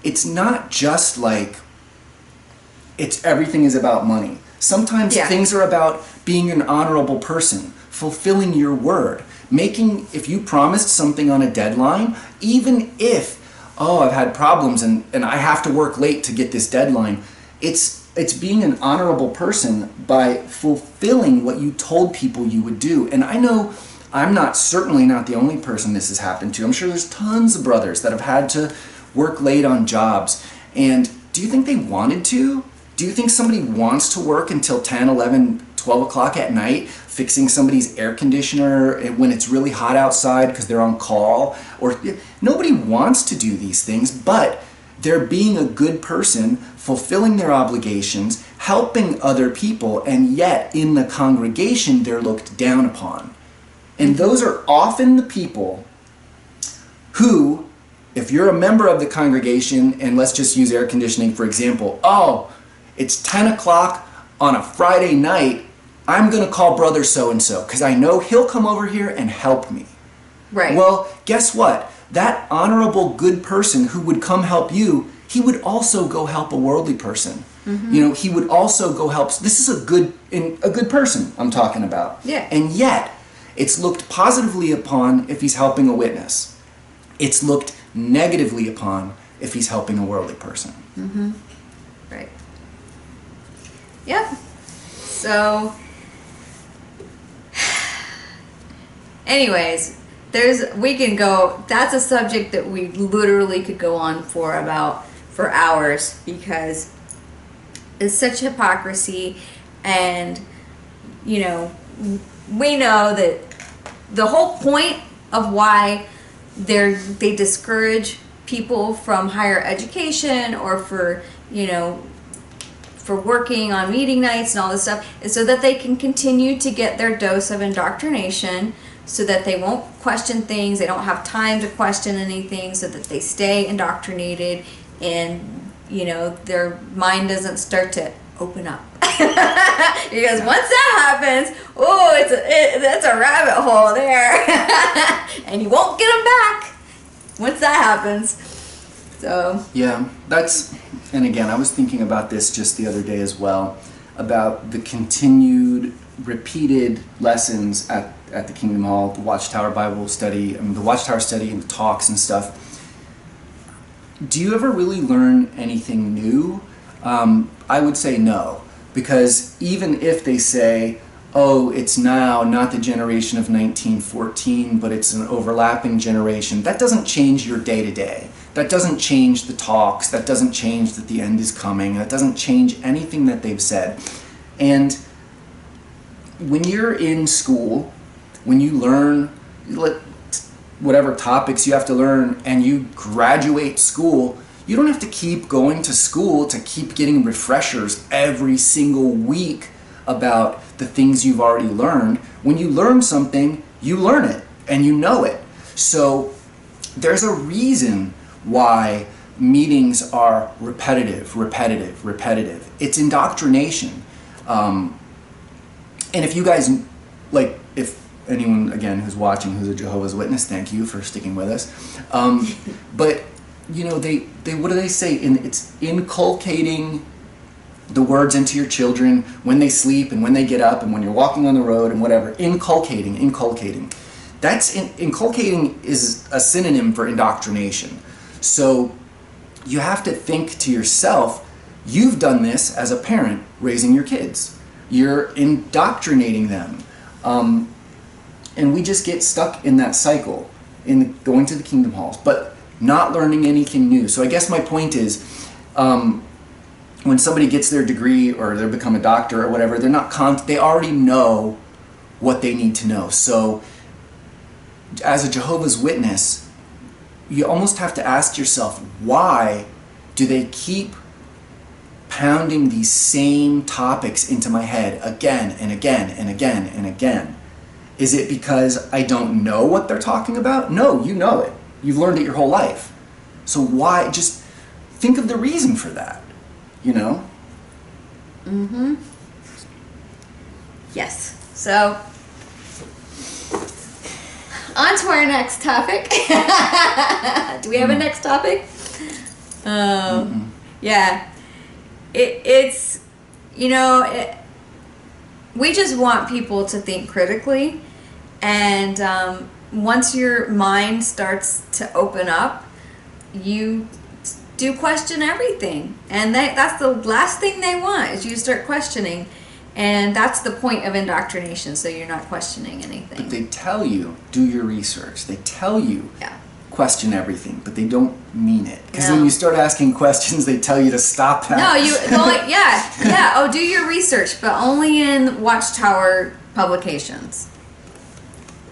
it's not just like everything is about money. Sometimes things are about being an honorable person, fulfilling your word, if you promised something on a deadline, even if, I've had problems and I have to work late to get this deadline, it's being an honorable person by fulfilling what you told people you would do. And I know I'm not certainly not the only person this has happened to. I'm sure there's tons of brothers that have had to work late on jobs. And do you think they wanted to? Do you think somebody wants to work until 10, 11, 12 o'clock at night fixing somebody's air conditioner when it's really hot outside because they're on call? Or nobody wants to do these things, but they're being a good person, fulfilling their obligations, helping other people, and yet in the congregation they're looked down upon. And those are often the people who, if you're a member of the congregation, and let's just use air conditioning for example, oh, it's 10 o'clock on a Friday night, I'm going to call brother so-and-so because I know he'll come over here and help me. Right. Well, guess what? That honorable good person who would come help you, he would also go help a worldly person. Mm-hmm. You know, he would also go help. This is a good person I'm talking about. Yeah. And yet, it's looked positively upon if he's helping a witness. It's looked negatively upon if he's helping a worldly person. Mm-hmm. Right. Yep. So, anyways, that's a subject that we literally could go on for hours because it's such hypocrisy, and you know, we know that the whole point of why they discourage people from higher education or for working on meeting nights and all this stuff is so that they can continue to get their dose of indoctrination, so that they won't question things, they don't have time to question anything, so that they stay indoctrinated and their mind doesn't start to open up. Because once that happens, that's a rabbit hole there. And you won't get them back once that happens. So yeah, and again, I was thinking about this just the other day as well, about the continued repeated lessons at the Kingdom Hall, the Watchtower Bible study, the Watchtower study and the talks and stuff. Do you ever really learn anything new? I would say no, because even if they say, oh, it's now not the generation of 1914, but it's an overlapping generation, that doesn't change your day-to-day. That doesn't change the talks. That doesn't change that the end is coming. That doesn't change anything that they've said. And when you're in school, when you learn whatever topics you have to learn and you graduate school, you don't have to keep going to school to keep getting refreshers every single week about the things you've already learned. When you learn something, you learn it and you know it. So there's a reason why meetings are repetitive. It's indoctrination. And if you guys, if anyone, again, who's watching, who's a Jehovah's Witness, thank you for sticking with us. But, they what do they say? It's inculcating the words into your children when they sleep and when they get up and when you're walking on the road and whatever. Inculcating. Inculcating is a synonym for indoctrination. So you have to think to yourself, you've done this as a parent raising your kids. You're indoctrinating them. And we just get stuck in that cycle, in going to the kingdom halls, but not learning anything new. So I guess my point is, when somebody gets their degree or they become a doctor or whatever, they already know what they need to know. So as a Jehovah's Witness, you almost have to ask yourself, why do they keep pounding these same topics into my head again and again and again and again? Is it because I don't know what they're talking about? No, you know it. You've learned it your whole life. So why? Just think of the reason for that, Mm-hmm. Yes. So, on to our next topic. Do we have a next topic? Yeah. It's we just want people to think critically, and once your mind starts to open up, you do question everything, and that's the last thing they want is you to start questioning. And that's the point of indoctrination, so you're not questioning But anything. they tell you, do your research. They tell you, Yeah. question everything, but they don't mean it. Because No. when you start asking questions, they tell you to stop that. No, oh, do your research, but only in Watchtower publications.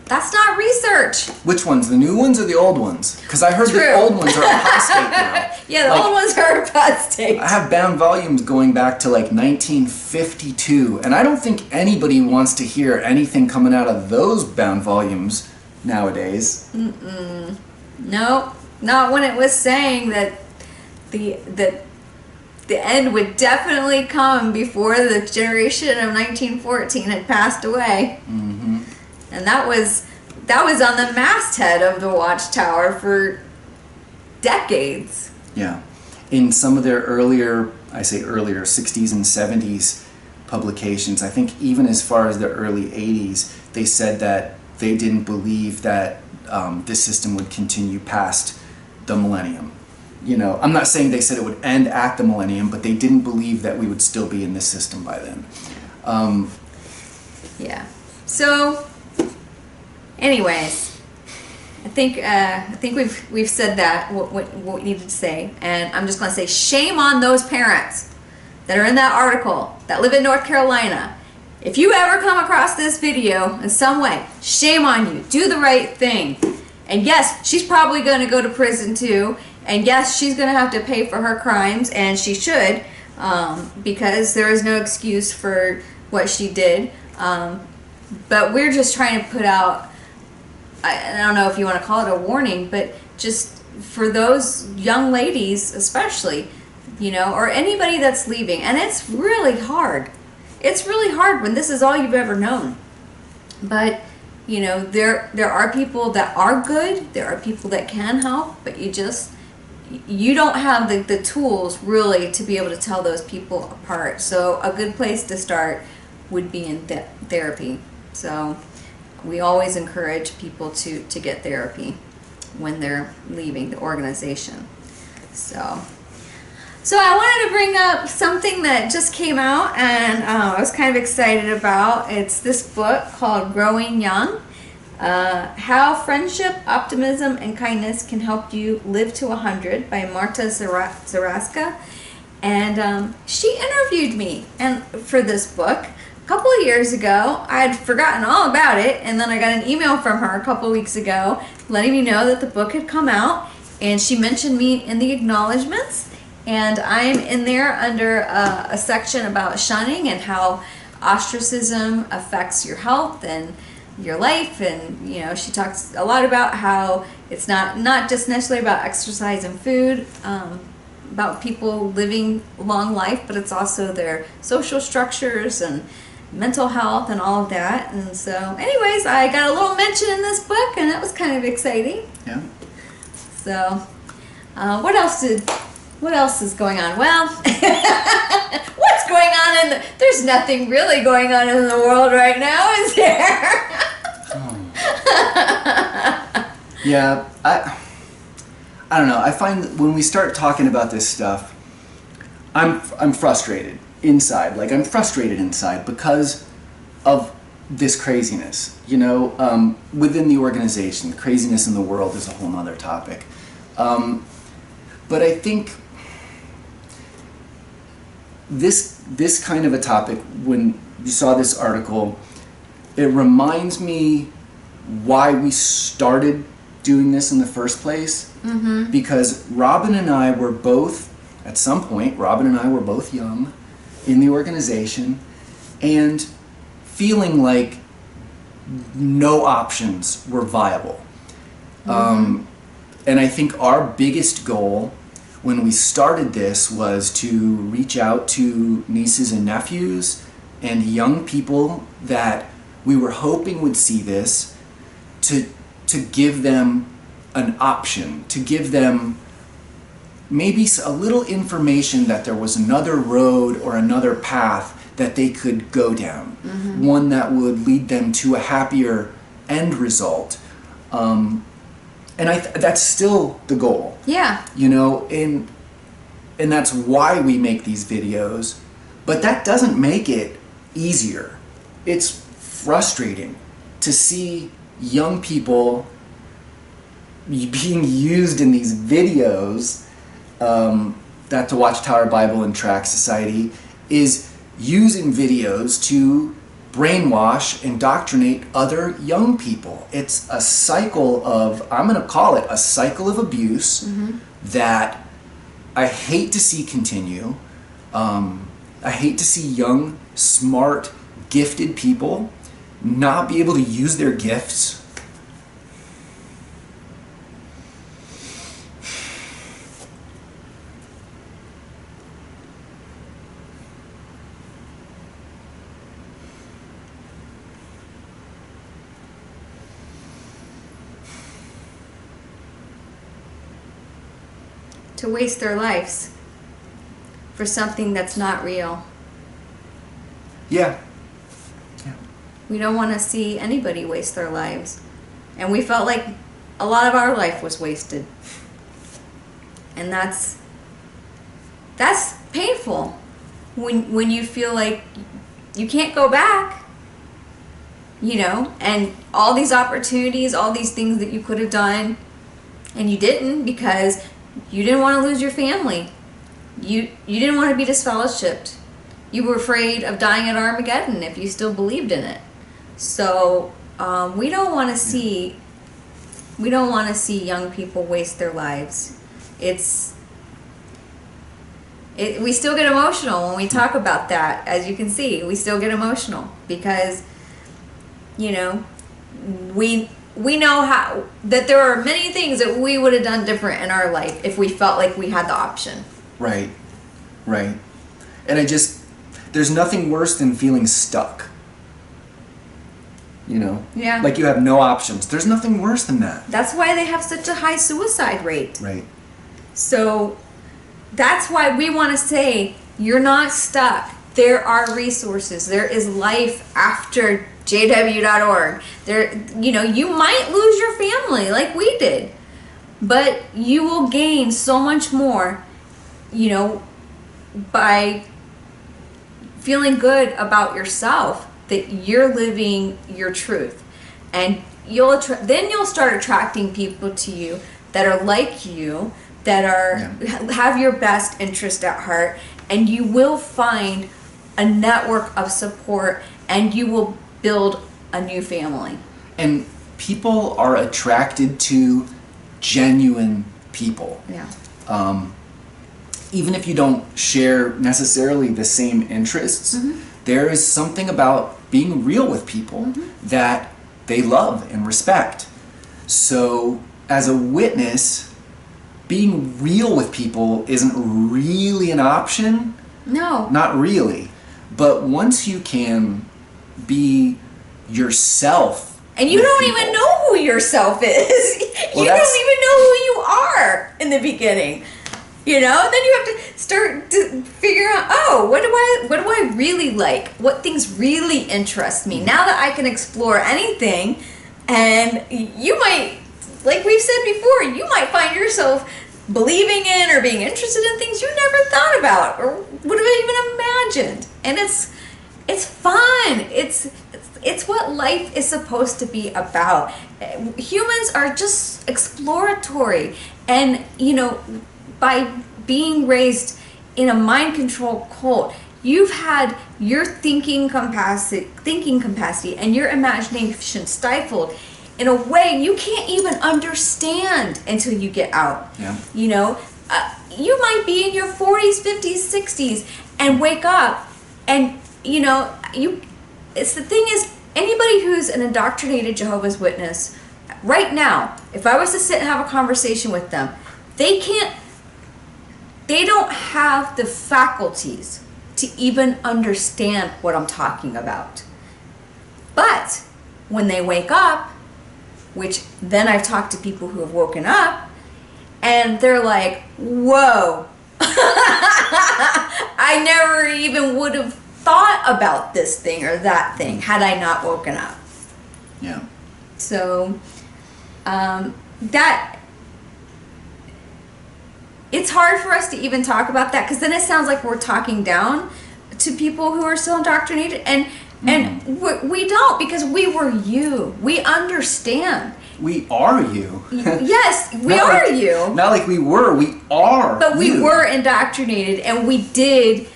That's not research. Which ones, the new ones or the old ones? Because I heard True. the old ones are apostate now. Yeah, the Like, old ones are apostate. I have bound volumes going back to like 1952, and I don't think anybody wants to hear anything coming out of those bound volumes nowadays. No, not when it was saying that the end would definitely come before the generation of 1914 had passed away. Mm-hmm. And that was on the masthead of the Watchtower for decades. Yeah. In some of their earlier, I say earlier, 60s and 70s publications, I think even as far as the early 80s, they said that they didn't believe that this system would continue past the millennium. You know, I'm not saying they said it would end at the millennium, but they didn't believe that we would still be in this system by then. Yeah. So, anyways, I think we've said that what we needed to say, and I'm just going to say shame on those parents that are in that article that live in North Carolina. If you ever come across this video in some way, shame on you. Do the right thing. And yes, she's probably going to go to prison too. And yes, she's going to have to pay for her crimes, and she should, because there is no excuse for what she did. But we're just trying to put out, I don't know if you want to call it a warning, but just for those young ladies especially, you know, or anybody that's leaving. And it's really hard. It's really hard when this is all you've ever known. But, you know, there are people that are good. There are people that can help, but you don't have the tools really to be able to tell those people apart. So a good place to start would be in therapy. So we always encourage people to get therapy when they're leaving the organization. So I wanted to bring up something that just came out, and I was kind of excited about. It's this book called Growing Young, How Friendship, Optimism, and Kindness Can Help You Live to 100 by Marta Zaraska. And she interviewed me for this book a couple of years ago. I had forgotten all about it, and then I got an email from her a couple of weeks ago letting me know that the book had come out, and she mentioned me in the acknowledgments. And I'm in there under a section about shunning and how ostracism affects your health and your life. And, you know, she talks a lot about how it's not just necessarily about exercise and food, about people living long life, but it's also their social structures and mental health and all of that. And so, anyways, I got a little mention in this book, and that was kind of exciting. Yeah. So, what else is going on? Well, what's going on there's nothing really going on in the world right now, is there? Yeah, I don't know. I find that when we start talking about this stuff, I'm frustrated inside. Like, I'm frustrated inside because of this craziness, you know, within the organization. The craziness in the world is a whole nother topic. But I think this kind of a topic, when you saw this article, it reminds me why we started doing this in the first place. Mm-hmm. Because Robin and I were both, at some point, young in the organization and feeling like no options were viable. Mm-hmm. And I think our biggest goal when we started this was to reach out to nieces and nephews and young people that we were hoping would see this, to give them an option, to give them maybe a little information that there was another road or another path that they could go down, mm-hmm. one that would lead them to a happier end result. And that's still the goal. Yeah. You know, and that's why we make these videos. But that doesn't make it easier. It's frustrating to see young people being used in these videos that the Watchtower Bible and Tract Society is using videos to brainwash, indoctrinate other young people. It's a cycle of, I'm going to call it a cycle of abuse that I hate to see continue. I hate to see young, smart, gifted people not be able to use their gifts. To waste their lives for something that's not real. Yeah. We don't want to see anybody waste their lives. And we felt like a lot of our life was wasted. And that's painful when you feel like you can't go back. You know, and all these opportunities, all these things that you could have done, and you didn't because you didn't want to lose your family. You didn't want to be disfellowshipped. You were afraid of dying at Armageddon if you still believed in it. So we don't want to see young people waste their lives. We still get emotional when we talk about that. As you can see, we still get emotional because, you know, we know that there are many things that we would have done different in our life if we felt like we had the option. Right. And there's nothing worse than feeling stuck. You know? Yeah. Like you have no options. There's nothing worse than that. That's why they have such a high suicide rate. Right. So that's why we want to say, you're not stuck. There are resources. There is life after jw.org. There, you know, you might lose your family like we did, but you will gain so much more, you know, by feeling good about yourself that you're living your truth. And then you'll start attracting people to you that are like you, that have your best interest at heart, and you will find a network of support, and you will build a new family. And people are attracted to genuine people. Yeah. Even if you don't share necessarily the same interests, there is something about being real with people that they love and respect. So as a witness, being real with people isn't really an option. No. Not really. But once you can be yourself, and you don't even know who yourself is. You don't even know who you are in the beginning. You know, then you have to start to figure out, oh, what do I really like? What things really interest me? Now that I can explore anything, and you might, like we've said before, you might find yourself believing in or being interested in things you never thought about or would have even imagined. And it's fun. It's what life is supposed to be about. Humans are just exploratory, and you know, by being raised in a mind control cult, you've had your thinking capacity and your imagination stifled in a way you can't even understand until you get out. Yeah. You know, you might be in your 40s, 50s, 60s and wake up, and you know, it's the thing is, anybody who's an indoctrinated Jehovah's Witness right now, if I was to sit and have a conversation with them, they don't have the faculties to even understand what I'm talking about. But when they wake up, which then I've talked to people who have woken up, and they're like, whoa, I never even would have thought about this thing or that thing had I not woken up. Yeah. So that it's hard for us to even talk about that, because then it sounds like we're talking down to people who are still indoctrinated, and we don't, because we were you. We understand. We are you. Yes, we are you. Not like we were. We are. But we you. were indoctrinated, and we did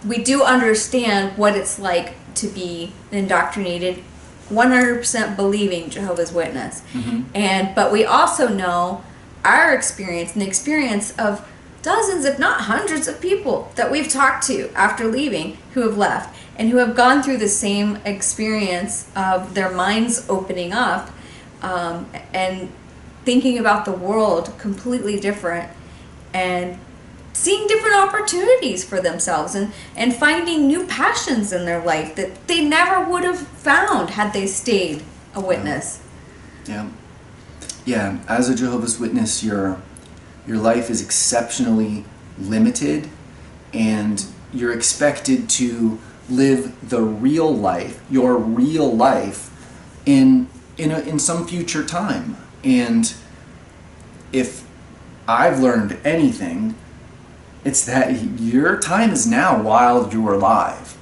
we do understand what it's like to be indoctrinated, 100% believing Jehovah's Witness. But we also know our experience and the experience of dozens, if not hundreds, of people that we've talked to after leaving who have left and who have gone through the same experience of their minds opening up and thinking about the world completely different and seeing different opportunities for themselves and finding new passions in their life that they never would have found had they stayed a witness. Yeah. As a Jehovah's Witness, your life is exceptionally limited, and you're expected to live the real life, your real life, in some future time. And if I've learned anything, it's that your time is now while you're alive.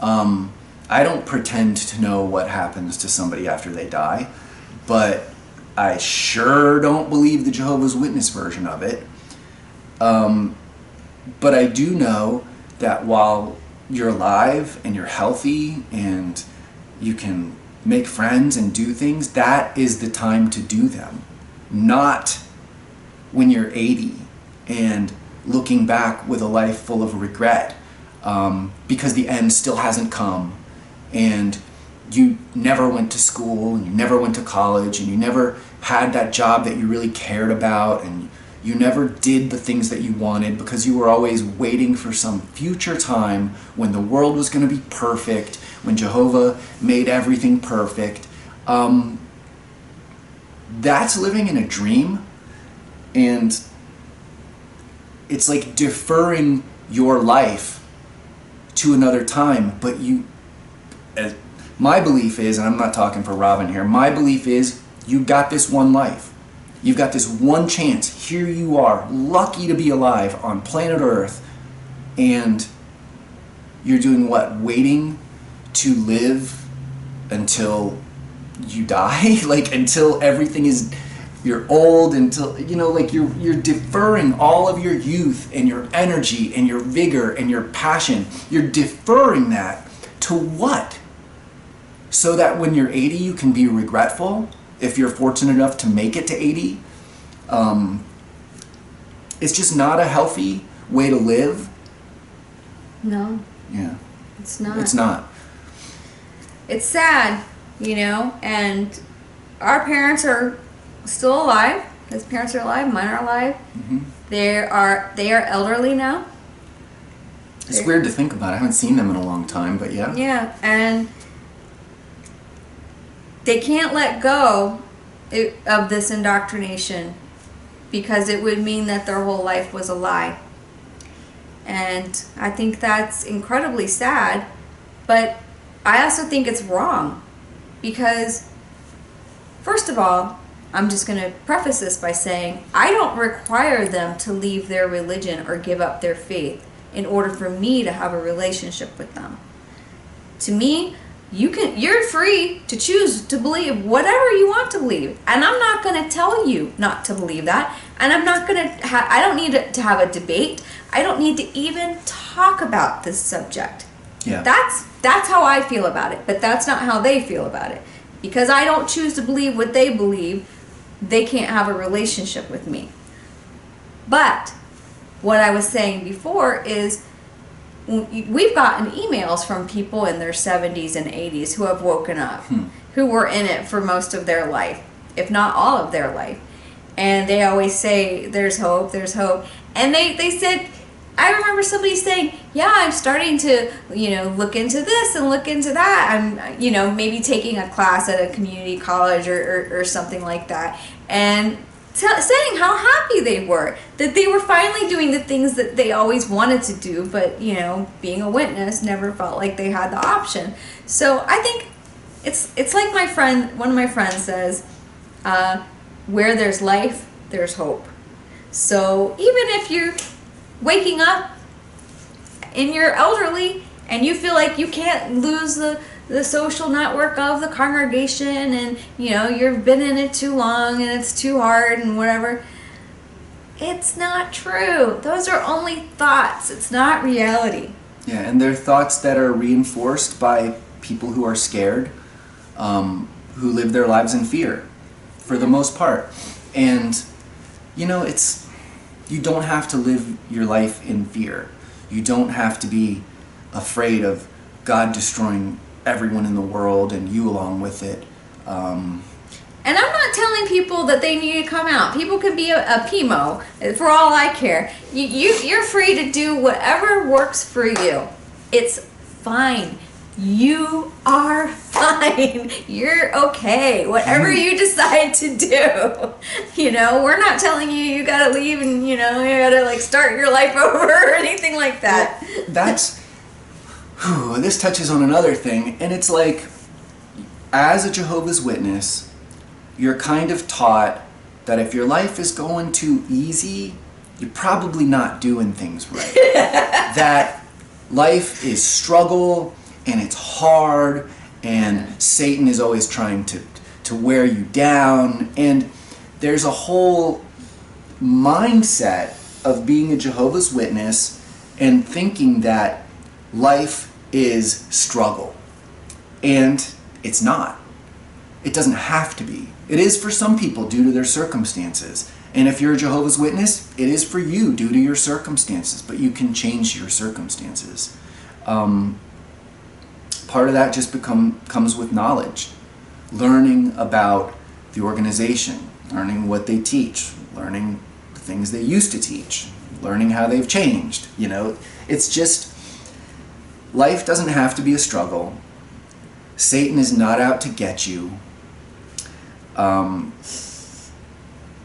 I don't pretend to know what happens to somebody after they die, but I sure don't believe the Jehovah's Witness version of it. But I do know that while you're alive and you're healthy and you can make friends and do things, that is the time to do them. Not when you're 80 and looking back with a life full of regret because the end still hasn't come, and you never went to school, and you never went to college, and you never had that job that you really cared about, and you never did the things that you wanted because you were always waiting for some future time when the world was going to be perfect, when Jehovah made everything perfect. That's living in a dream, and it's like deferring your life to another time. But my belief is, and I'm not talking for Robin here, my belief is you got this one life. You've got this one chance. Here you are, lucky to be alive on planet Earth, and you're doing what? Waiting to live until you die? Like until everything is, you're old, until, like you're deferring all of your youth and your energy and your vigor and your passion. You're deferring that to what? So that when you're 80, you can be regretful if you're fortunate enough to make it to 80. It's just not a healthy way to live. No. Yeah. It's not. It's not. It's sad, and our parents are still alive. His parents are alive, mine are alive. Mm-hmm. They are elderly now. It's weird to think about. I haven't seen them in a long time, but yeah. Yeah, and they can't let go of this indoctrination because it would mean that their whole life was a lie. And I think that's incredibly sad, but I also think it's wrong because, first of all, I'm just going to preface this by saying I don't require them to leave their religion or give up their faith in order for me to have a relationship with them. To me, you're free to choose to believe whatever you want to believe, and I'm not going to tell you not to believe that, and I'm not going to I don't need to have a debate. I don't need to even talk about this subject. Yeah. That's how I feel about it, but that's not how they feel about it. Because I don't choose to believe what they believe, they can't have a relationship with me. But what I was saying before is we've gotten emails from people in their 70s and 80s who have woken up, who were in it for most of their life, if not all of their life. And they always say, there's hope, there's hope. And they said, I remember somebody saying, yeah, I'm starting to, look into this and look into that. I'm, maybe taking a class at a community college or something like that. And saying how happy they were, that they were finally doing the things that they always wanted to do, but, being a witness never felt like they had the option. So I think it's like one of my friends says, where there's life, there's hope. So even if you're waking up and you're elderly and you feel like you can't lose the social network of the congregation, and you've been in it too long and it's too hard and whatever. It's not true. Those are only thoughts. It's not reality. Yeah, and they're thoughts that are reinforced by people who are scared, who live their lives in fear, for the most part. And, you don't have to live your life in fear. You don't have to be afraid of God destroying everyone in the world and you along with it. And I'm not telling people that they need to come out. People can be a PMO, for all I care. You're free to do whatever works for you. It's fine. You are fine. You're okay. Whatever you decide to do. We're not telling you gotta leave and, you gotta start your life over or anything like that. Well, this touches on another thing, and it's like, as a Jehovah's Witness, you're kind of taught that if your life is going too easy, you're probably not doing things right. That life is struggle, and it's hard, and Satan is always trying to wear you down, and there's a whole mindset of being a Jehovah's Witness and thinking that life is struggle. And it's not. It doesn't have to be. It is for some people due to their circumstances. And if you're a Jehovah's Witness, it is for you due to your circumstances, but you can change your circumstances. Part of that just comes with knowledge. Learning about the organization, learning what they teach, learning the things they used to teach, learning how they've changed. It's just, life doesn't have to be a struggle. Satan is not out to get you.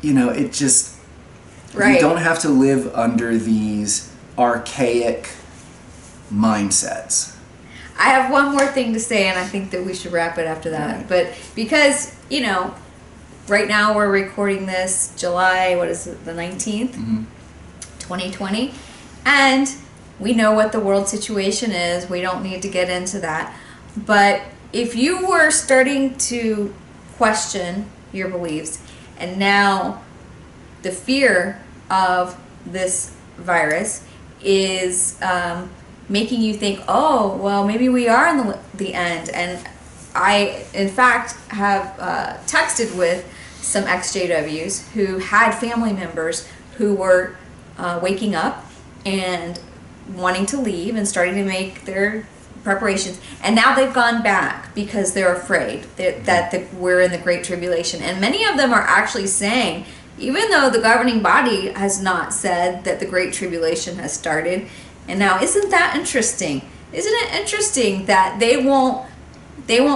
It just, right. You don't have to live under these archaic mindsets. I have one more thing to say, and I think that we should wrap it after that. Right. But because, right now we're recording this July, the 19th, 2020. And we know what the world situation is. We don't need to get into that. But if you were starting to question your beliefs, and now the fear of this virus is making you think, oh, well, maybe we are in the end. And I, in fact, have texted with some ex-JWs who had family members who were waking up and wanting to leave and starting to make their preparations, and now they've gone back because they're afraid that we're in the Great Tribulation. And many of them are actually saying, even though the governing body has not said that the Great Tribulation has started, and now isn't that interesting? Isn't it interesting that they won't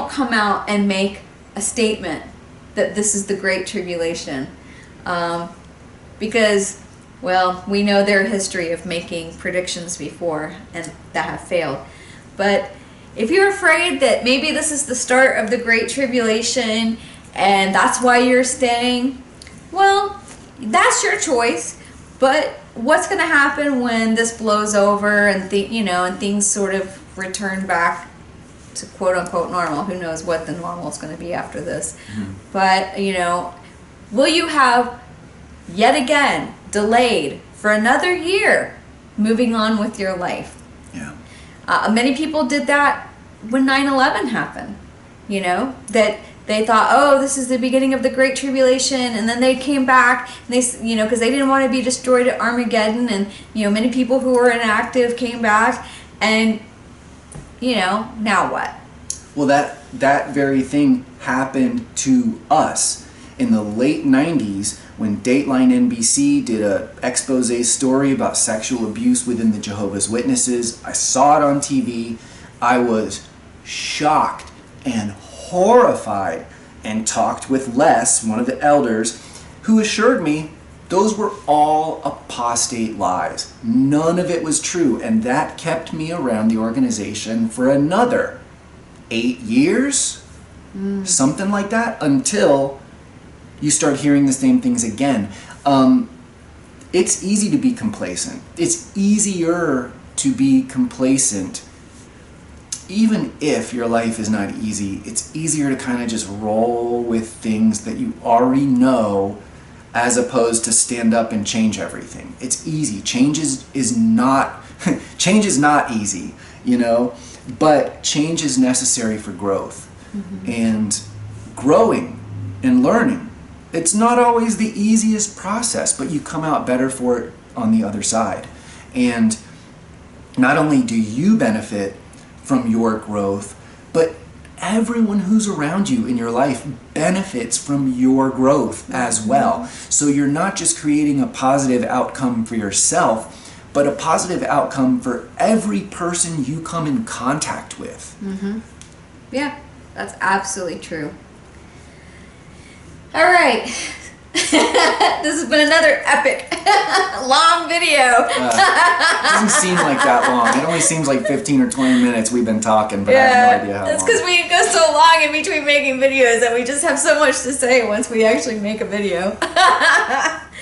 come out and make a statement that this is the Great Tribulation? Because, well, we know their history of making predictions before and that have failed. But if you're afraid that maybe this is the start of the Great Tribulation and that's why you're staying, well, that's your choice. But what's going to happen when this blows over and and things sort of return back to quote unquote normal? Who knows what the normal is going to be after this? But will you have yet again delayed for another year moving on with your life? Yeah. Many people did that when 9/11 happened, that they thought, oh, this is the beginning of the Great Tribulation, and then they came back, and they, because they didn't want to be destroyed at Armageddon, and, many people who were inactive came back, and, now what? Well, that very thing happened to us in the late 90s when Dateline NBC did a expose story about sexual abuse within the Jehovah's Witnesses. I saw it on TV. I was shocked and horrified, and talked with Les, one of the elders, who assured me those were all apostate lies. None of it was true, and that kept me around the organization for another 8 years, something like that, until you start hearing the same things again. It's easy to be complacent. It's easier to be complacent. Even if your life is not easy, it's easier to kind of just roll with things that you already know, as opposed to stand up and change everything. It's easy. Change is not change is not easy, you know, but change is necessary for growth. And growing and learning, it's not always the easiest process, but you come out better for it on the other side. And not only do you benefit from your growth, but everyone who's around you in your life benefits from your growth as well. So you're not just creating a positive outcome for yourself, but a positive outcome for every person you come in contact with. Yeah, that's absolutely true. All right. This has been another epic, long video. It doesn't seem like that long. It only seems like 15 or 20 minutes we've been talking, but I have no idea how That's long. because we go so long in between making videos that we just have so much to say once we actually make a video.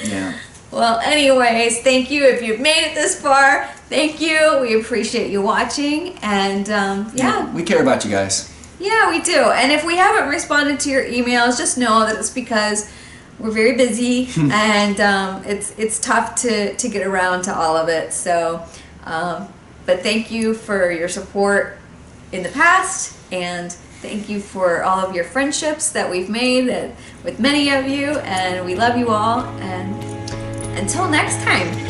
Yeah. Well, anyways, thank you. If you've made it this far, thank you. We appreciate you watching. And yeah. We care about you guys. Yeah, we do. And if we haven't responded to your emails, just know that it's because we're very busy and it's tough to get around to all of it. So, but thank you for your support in the past, and thank you for all of your friendships that we've made with many of you, and we love you all. And until next time.